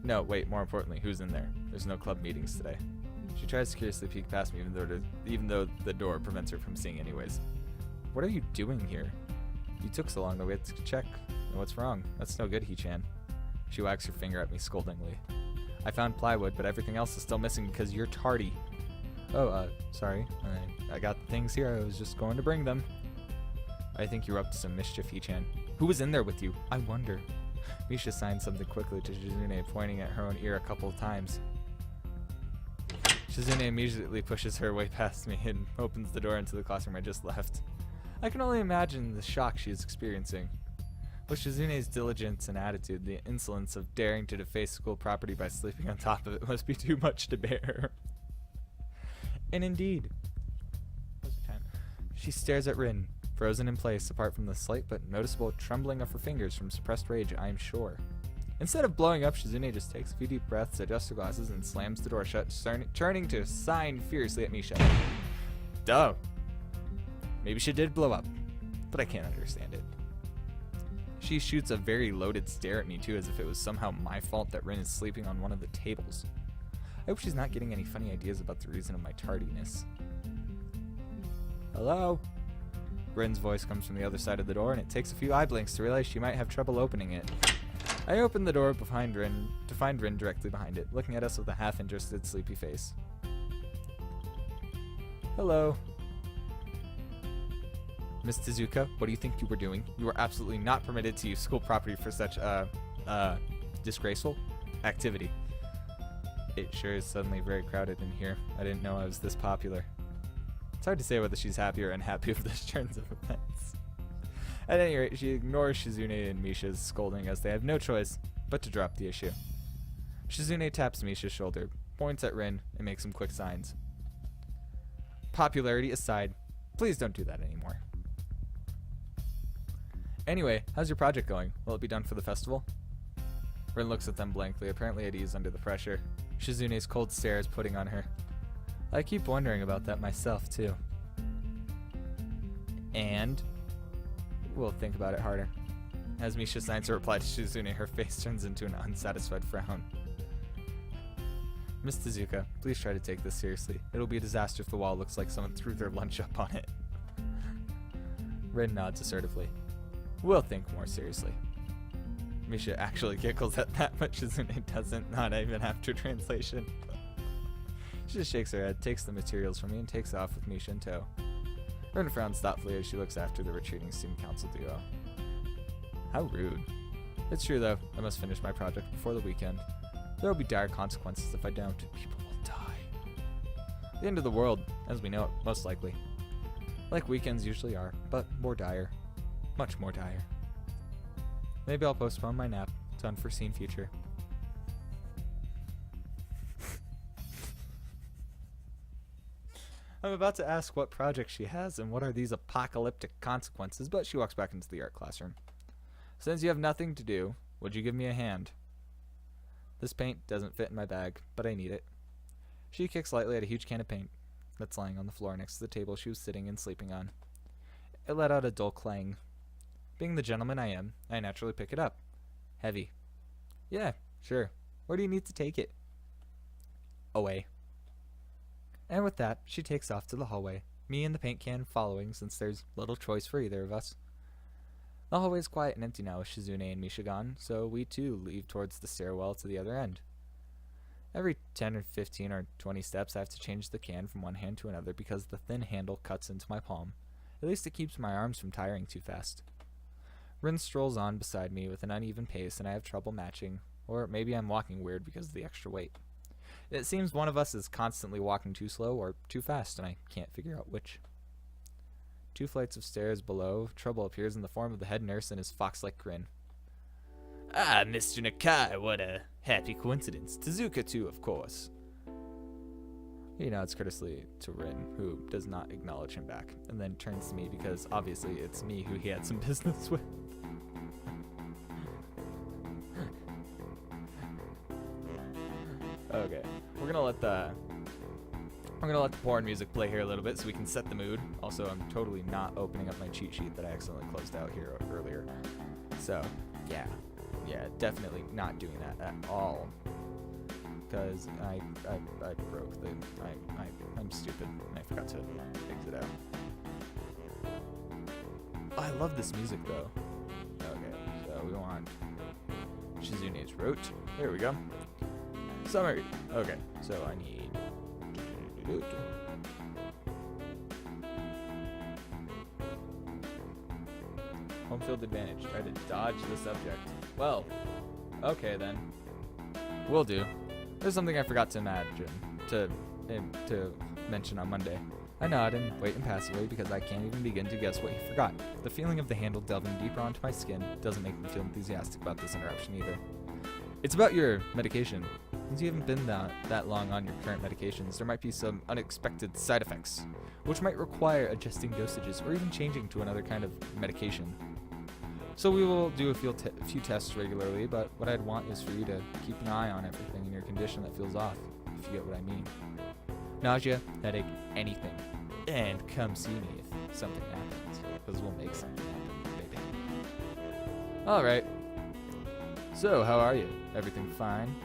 No, wait, more importantly, who's in there? There's no club meetings today. She tries to curiously peek past me even though the door prevents her from seeing anyways. What are you doing here? You took so long that we had to check. What's wrong? That's no good, He-chan. She wags her finger at me scoldingly. I found plywood, but everything else is still missing because you're tardy. Oh, sorry. I got the things here. I was just going to bring them. I think you're up to some mischief, He-chan. Who was in there with you? I wonder. Misha signed something quickly to Shizune, pointing at her own ear a couple of times. Shizune immediately pushes her way past me and opens the door into the classroom I just left. I can only imagine the shock she is experiencing. With Shizune's diligence and attitude, the insolence of daring to deface school property by sleeping on top of it must be too much to bear. And indeed, she stares at Rin, frozen in place apart from the slight but noticeable trembling of her fingers from suppressed rage, I am sure. Instead of blowing up, Shizune just takes a few deep breaths, adjusts her glasses, and slams the door shut, turning to sign fiercely at Misha. Duh. Maybe she did blow up, but I can't understand it. She shoots a very loaded stare at me too, as if it was somehow my fault that Rin is sleeping on one of the tables. I hope she's not getting any funny ideas about the reason of my tardiness. Hello? Rin's voice comes from the other side of the door, and it takes a few eye blinks to realize she might have trouble opening it. I open the door behind Rin to find Rin directly behind it, looking at us with a half-interested, sleepy face. Hello. Miss Tezuka, what do you think you were doing? You were absolutely not permitted to use school property for such disgraceful activity. It sure is suddenly very crowded in here. I didn't know I was this popular. It's hard to say whether she's happy or unhappy with this turns of events. At any rate, she ignores Shizune and Misha's scolding as they have no choice but to drop the issue. Shizune taps Misha's shoulder, points at Rin, and makes some quick signs. Popularity aside, please don't do that anymore. Anyway, how's your project going? Will it be done for the festival? Rin looks at them blankly, apparently at ease under the pressure. Shizune's cold stare is putting on her. I keep wondering about that myself, too. And we'll think about it harder. As Misha signs a reply to Shizune, her face turns into an unsatisfied frown. Miss Tezuka, please try to take this seriously. It'll be a disaster if the wall looks like someone threw their lunch up on it. Rin nods assertively. We'll think more seriously. Misha actually giggles at that, but Shizune doesn't, not even after translation. She just shakes her head, takes the materials from me, and takes off with Misha in tow. Rin frowns thoughtfully as she looks after the retreating student council duo. How rude. It's true though, I must finish my project before the weekend. There will be dire consequences if I don't. People will die. The end of the world, as we know it, most likely. Like weekends usually are, but more dire. Much more dire. Maybe I'll postpone my nap to unforeseen future. I'm about to ask what project she has and what are these apocalyptic consequences, but she walks back into the art classroom. Since you have nothing to do, would you give me a hand? This paint doesn't fit in my bag, but I need it. She kicks lightly at a huge can of paint that's lying on the floor next to the table she was sitting and sleeping on. It let out a dull clang. Being the gentleman I am, I naturally pick it up. Heavy. Yeah, sure. Where do you need to take it? Away. And with that, she takes off to the hallway, me and the paint can following since there's little choice for either of us. The hallway is quiet and empty now with Shizune and Misha gone, so we too leave towards the stairwell to the other end. Every 10 or 15 or 20 steps I have to change the can from one hand to another because the thin handle cuts into my palm. At least it keeps my arms from tiring too fast. Rin strolls on beside me with an uneven pace and I have trouble matching, or maybe I'm walking weird because of the extra weight. It seems one of us is constantly walking too slow or too fast and I can't figure out which. 2 flights of stairs below, trouble appears in the form of the head nurse and his fox-like grin. Ah, Mr. Nakai, what a happy coincidence. Tezuka too, of course. He nods courteously to Rin, who does not acknowledge him back, and then turns to me because obviously it's me who he had some business with. Okay, we're gonna let the porn music play here a little bit so we can set the mood. Also, I'm totally not opening up my cheat sheet that I accidentally closed out here earlier. So, yeah, definitely not doing that at all. Because I broke the, I'm stupid and I forgot to exit out. I love this music though. Okay, so we want Shizune's root. There we go. Summary. Okay, so I need home field advantage. Try to dodge the subject. Well, okay then. Will do. There's something I forgot to mention on Monday. I nod and wait impassively because I can't even begin to guess what he forgot. The feeling of the handle delving deeper onto my skin doesn't make me feel enthusiastic about this interruption either. It's about your medication. Since you haven't been that long on your current medications, there might be some unexpected side effects, which might require adjusting dosages or even changing to another kind of medication. So we will do a few tests regularly, but what I'd want is for you to keep an eye on everything in your condition that feels off, if you get what I mean. Nausea, headache, anything. And come see me if something happens, because we'll make something happen, baby. Alright. So, how are you? Everything fine?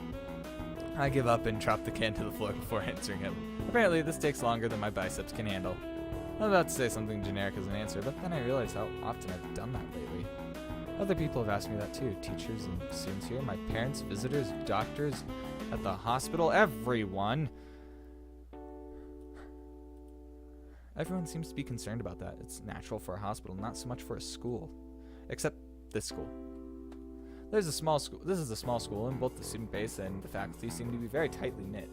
I give up and drop the can to the floor before answering him. Apparently, this takes longer than my biceps can handle. I'm about to say something generic as an answer, but then I realize how often I've done that lately. Other people have asked me that too. Teachers and students here, my parents, visitors, doctors, at the hospital, everyone. Everyone seems to be concerned about that. It's natural for a hospital, not so much for a school. Except this school. This is a small school, and both the student base and the faculty seem to be very tightly knit.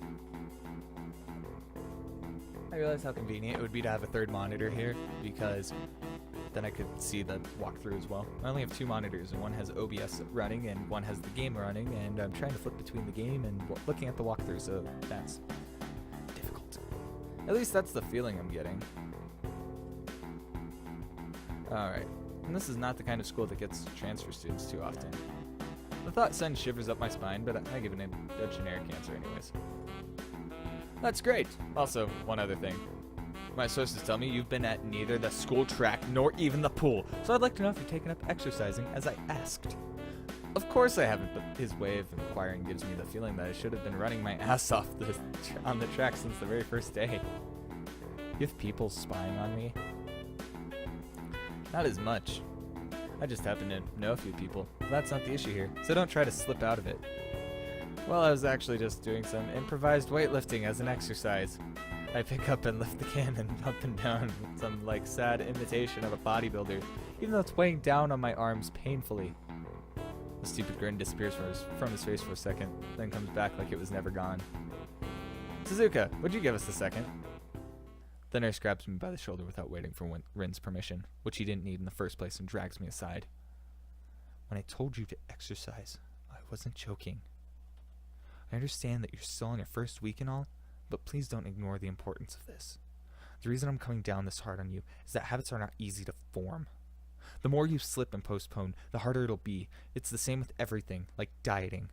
I realize how convenient it would be to have a third monitor here, because then I could see the walkthrough as well. I only have 2 monitors, and one has OBS running and one has the game running, and I'm trying to flip between the game and looking at the walkthrough, so that's difficult. At least that's the feeling I'm getting. Alright, and this is not the kind of school that gets transfer students too often. The thought sends shivers up my spine, but I give it a generic answer anyways. That's great! Also, one other thing. My sources tell me you've been at neither the school track nor even the pool, so I'd like to know if you've taken up exercising as I asked. Of course I haven't, but his way of inquiring gives me the feeling that I should have been running my ass off on the track since the very first day. You have people spying on me? Not as much. I just happen to know a few people. That's not the issue here, so don't try to slip out of it. Well, I was actually just doing some improvised weightlifting as an exercise. I pick up and lift the cannon up and down with some sad imitation of a bodybuilder, even though it's weighing down on my arms painfully. The stupid grin disappears from his face for a second, then comes back like it was never gone. Suzuka, would you give us a second? The nurse grabs me by the shoulder without waiting for Rin's permission, which he didn't need in the first place, and drags me aside. When I told you to exercise, I wasn't joking. I understand that you're still on your first week and all, but please don't ignore the importance of this. The reason I'm coming down this hard on you is that habits are not easy to form. The more you slip and postpone, the harder it'll be. It's the same with everything, like dieting.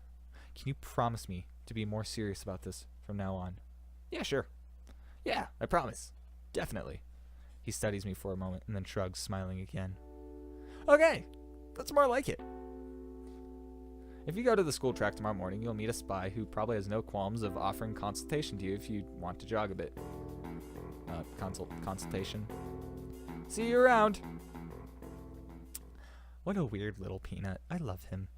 Can you promise me to be more serious about this from now on? Yeah, sure. Yeah, I promise. Definitely. He studies me for a moment and then shrugs, smiling again. Okay, that's more like it. If you go to the school track tomorrow morning, you'll meet a spy who probably has no qualms of offering consultation to you if you want to jog a bit. Consultation. See you around. What a weird little peanut. I love him.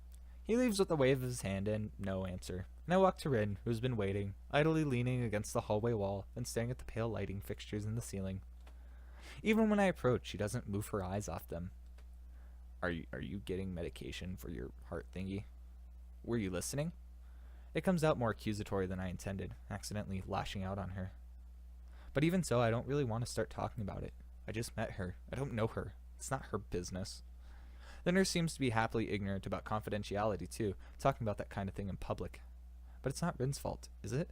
He leaves with a wave of his hand and no answer. And I walk to Rin, who's been waiting, idly leaning against the hallway wall and staring at the pale lighting fixtures in the ceiling. Even when I approach, she doesn't move her eyes off them. Are you getting medication for your heart thingy? Were you listening? It comes out more accusatory than I intended, accidentally lashing out on her. But even so, I don't really want to start talking about it. I just met her. I don't know her. It's not her business. The nurse seems to be happily ignorant about confidentiality, too, talking about that kind of thing in public. But it's not Rin's fault, is it?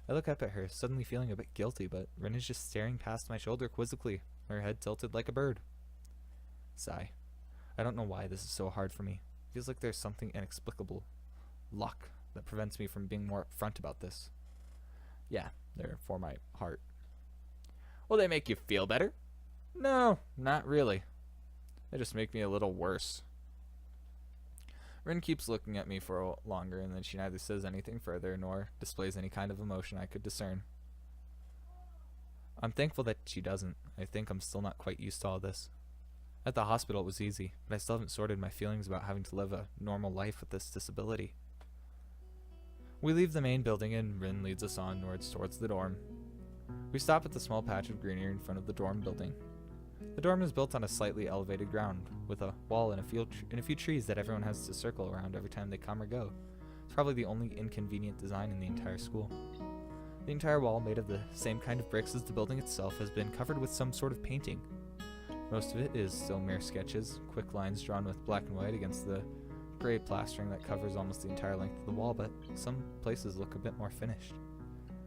I look up at her, suddenly feeling a bit guilty, but Rin is just staring past my shoulder quizzically, her head tilted like a bird. Sigh. I don't know why this is so hard for me. It feels like there's something inexplicable. Luck that prevents me from being more upfront about this. Yeah, they're for my heart. Will they make you feel better? No, not really. They just make me a little worse. Rin keeps looking at me for longer, and then she neither says anything further nor displays any kind of emotion I could discern. I'm thankful that she doesn't. I think I'm still not quite used to all this. At the hospital it was easy, but I still haven't sorted my feelings about having to live a normal life with this disability. We leave the main building and Rin leads us onwards towards the dorm. We stop at the small patch of greenery in front of the dorm building. The dorm is built on a slightly elevated ground, with a wall and a few trees that everyone has to circle around every time they come or go. It's probably the only inconvenient design in the entire school. The entire wall, made of the same kind of bricks as the building itself, has been covered with some sort of painting. Most of it is still mere sketches, quick lines drawn with black and white against the gray plastering that covers almost the entire length of the wall, but some places look a bit more finished.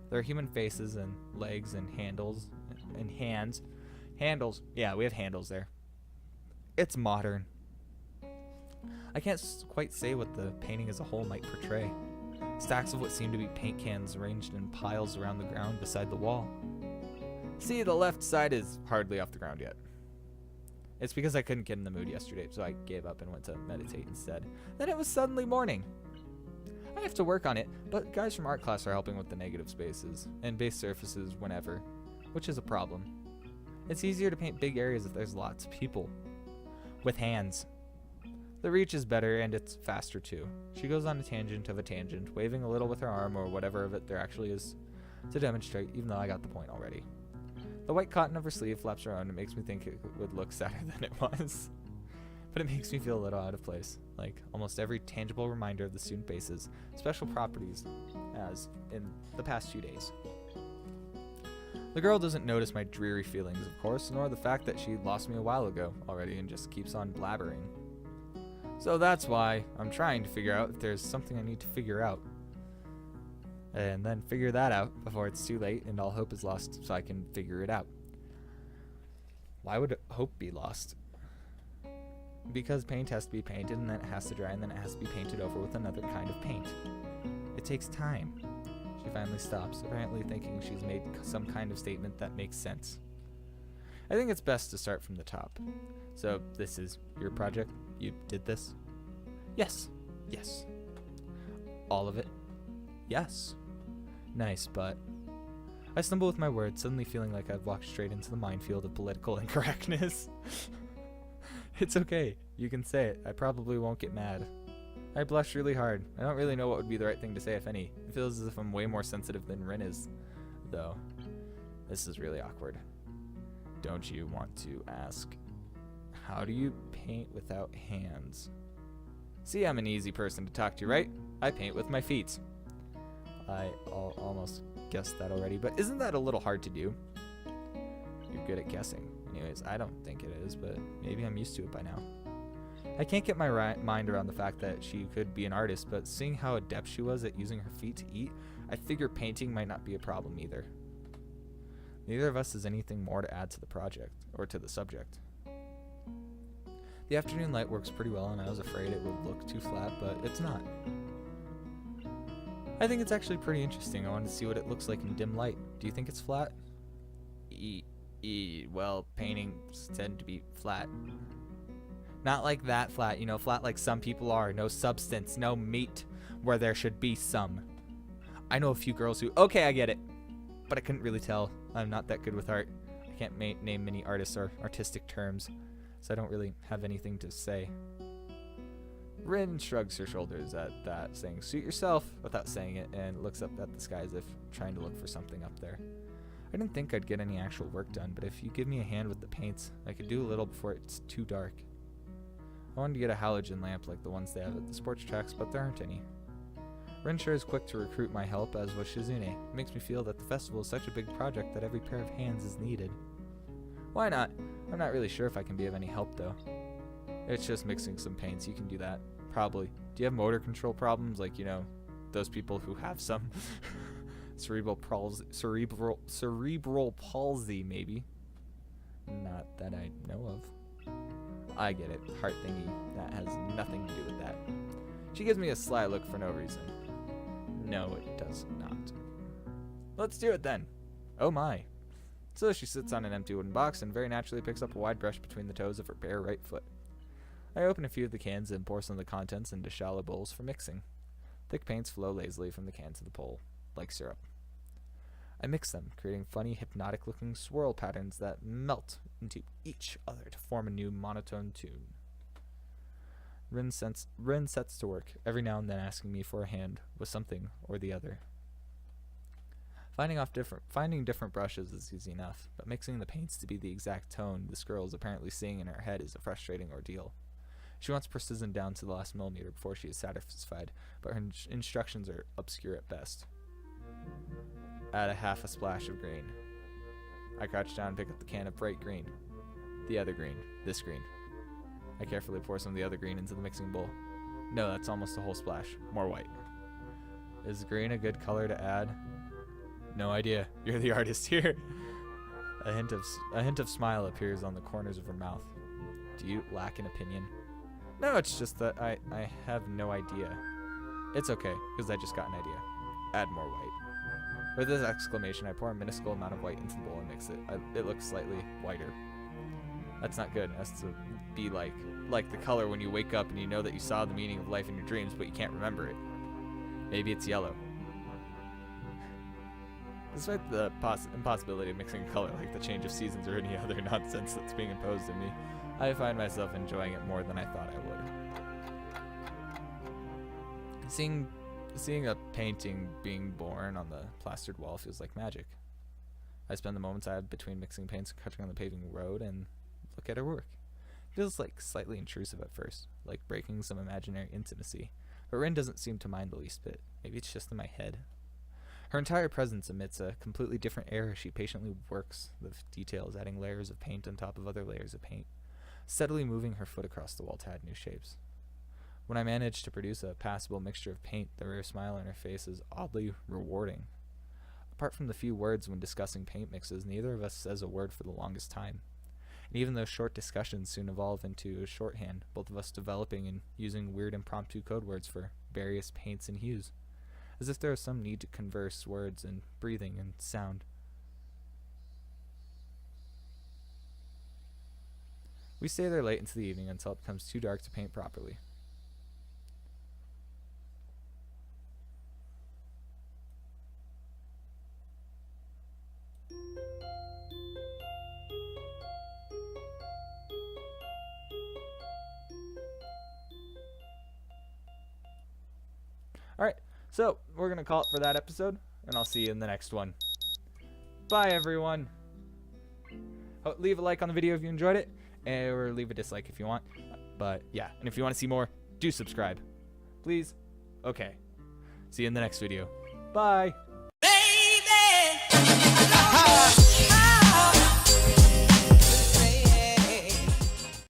There are human faces and legs and handles and hands. Handles. Yeah, we have handles there. It's modern. I can't quite say what the painting as a whole might portray. Stacks of what seem to be paint cans arranged in piles around the ground beside the wall. See, the left side is hardly off the ground yet. It's because I couldn't get in the mood yesterday, so I gave up and went to meditate instead. Then it was suddenly morning. I have to work on it, but guys from art class are helping with the negative spaces and base surfaces whenever, which is a problem. It's easier to paint big areas if there's lots of people. With hands. The reach is better and it's faster too. She goes on a tangent of a tangent, waving a little with her arm or whatever of it there actually is to demonstrate, even though I got the point already. The white cotton of her sleeve flaps around and makes me think it would look sadder than it was. But it makes me feel a little out of place, like almost every tangible reminder of the student base's special properties as in the past few days. The girl doesn't notice my dreary feelings, of course, nor the fact that she lost me a while ago already and just keeps on blabbering. So that's why I'm trying to figure out if there's something I need to figure out. And then figure that out before it's too late and all hope is lost so I can figure it out. Why would hope be lost? Because paint has to be painted and then it has to dry and then it has to be painted over with another kind of paint. It takes time. She finally stops, apparently thinking she's made some kind of statement that makes sense. I think it's best to start from the top. So this is your project? You did this? Yes. Yes. All of it? Yes. Nice, but... I stumble with my words, suddenly feeling like I've walked straight into the minefield of political incorrectness. It's okay. You can say it. I probably won't get mad. I blush really hard. I don't really know what would be the right thing to say, if any. It feels as if I'm way more sensitive than Rin is, though. This is really awkward. Don't you want to ask, how do you paint without hands? See, I'm an easy person to talk to, right? I paint with my feet. I almost guessed that already, but isn't that a little hard to do? You're good at guessing. Anyways, I don't think it is, but maybe I'm used to it by now. I can't get my mind around the fact that she could be an artist, but seeing how adept she was at using her feet to eat, I figure painting might not be a problem either. Neither of us has anything more to add to the project, or to the subject. The afternoon light works pretty well, and I was afraid it would look too flat, but it's not. I think it's actually pretty interesting. I wanted to see what it looks like in dim light. Do you think it's flat? Well, paintings tend to be flat. Not like that flat, you know, flat like some people are. No substance, no meat, where there should be some. I know a few girls who... Okay, I get it. But I couldn't really tell. I'm not that good with art. I can't name many artists or artistic terms, so I don't really have anything to say. Rin shrugs her shoulders at that, saying, suit yourself, without saying it, and looks up at the sky as if trying to look for something up there. I didn't think I'd get any actual work done, but if you give me a hand with the paints, I could do a little before it's too dark. I wanted to get a halogen lamp like the ones they have at the sports tracks, but there aren't any. Rin sure is quick to recruit my help, as was Shizune. It makes me feel that the festival is such a big project that every pair of hands is needed. Why not? I'm not really sure if I can be of any help, though. It's just mixing some paints. You can do that. Probably. Do you have motor control problems? Like, you know, those people who have some cerebral palsy, maybe. Not that I know of. I get it. Heart thingy. That has nothing to do with that. She gives me a sly look for no reason. No, it does not. Let's do it then. Oh my. So she sits on an empty wooden box and very naturally picks up a wide brush between the toes of her bare right foot. I open a few of the cans and pour some of the contents into shallow bowls for mixing. Thick paints flow lazily from the can to the bowl, like syrup. I mix them, creating funny, hypnotic-looking swirl patterns that melt into each other to form a new monotone tune. Rin sets to work, every now and then asking me for a hand with something or the other. Finding different brushes is easy enough, but mixing the paints to be the exact tone this girl is apparently seeing in her head is a frustrating ordeal. She wants precision down to the last millimeter before she is satisfied, but her instructions are obscure at best. Add half a splash of green. I crouch down and pick up the can of bright green. The other green. This green. I carefully pour some of the other green into the mixing bowl. No, that's almost a whole splash. More white. Is green a good color to add? No idea. You're the artist here. A hint of smile appears on the corners of her mouth. Do you lack an opinion? No, it's just that I have no idea. It's okay, because I just got an idea. Add more white. With this exclamation, I pour a minuscule amount of white into the bowl and mix it. It looks slightly whiter. That's not good. It has to be like the color when you wake up and you know that you saw the meaning of life in your dreams, but you can't remember it. Maybe it's yellow. Despite the impossibility of mixing a color like the change of seasons or any other nonsense that's being imposed on me, I find myself enjoying it more than I thought I would. Seeing a painting being born on the plastered wall feels like magic. I spend the moments I have between mixing paints and cutting on the paving road and look at her work. It feels like slightly intrusive at first, like breaking some imaginary intimacy, but Rin doesn't seem to mind the least bit. Maybe it's just in my head. Her entire presence emits a completely different air as she patiently works the details, adding layers of paint on top of other layers of paint, steadily moving her foot across the wall to add new shapes. When I manage to produce a passable mixture of paint, the rare smile on her face is oddly rewarding. Apart from the few words when discussing paint mixes, neither of us says a word for the longest time. And even those short discussions soon evolve into shorthand, both of us developing and using weird impromptu code words for various paints and hues, as if there is some need to converse words and breathing and sound. We stay there late into the evening until it becomes too dark to paint properly. Alright, so we're going to call it for that episode, and I'll see you in the next one. Bye, everyone. Leave a like on the video if you enjoyed it, or leave a dislike if you want. But yeah, and if you want to see more, do subscribe. Please. Okay. See you in the next video. Bye.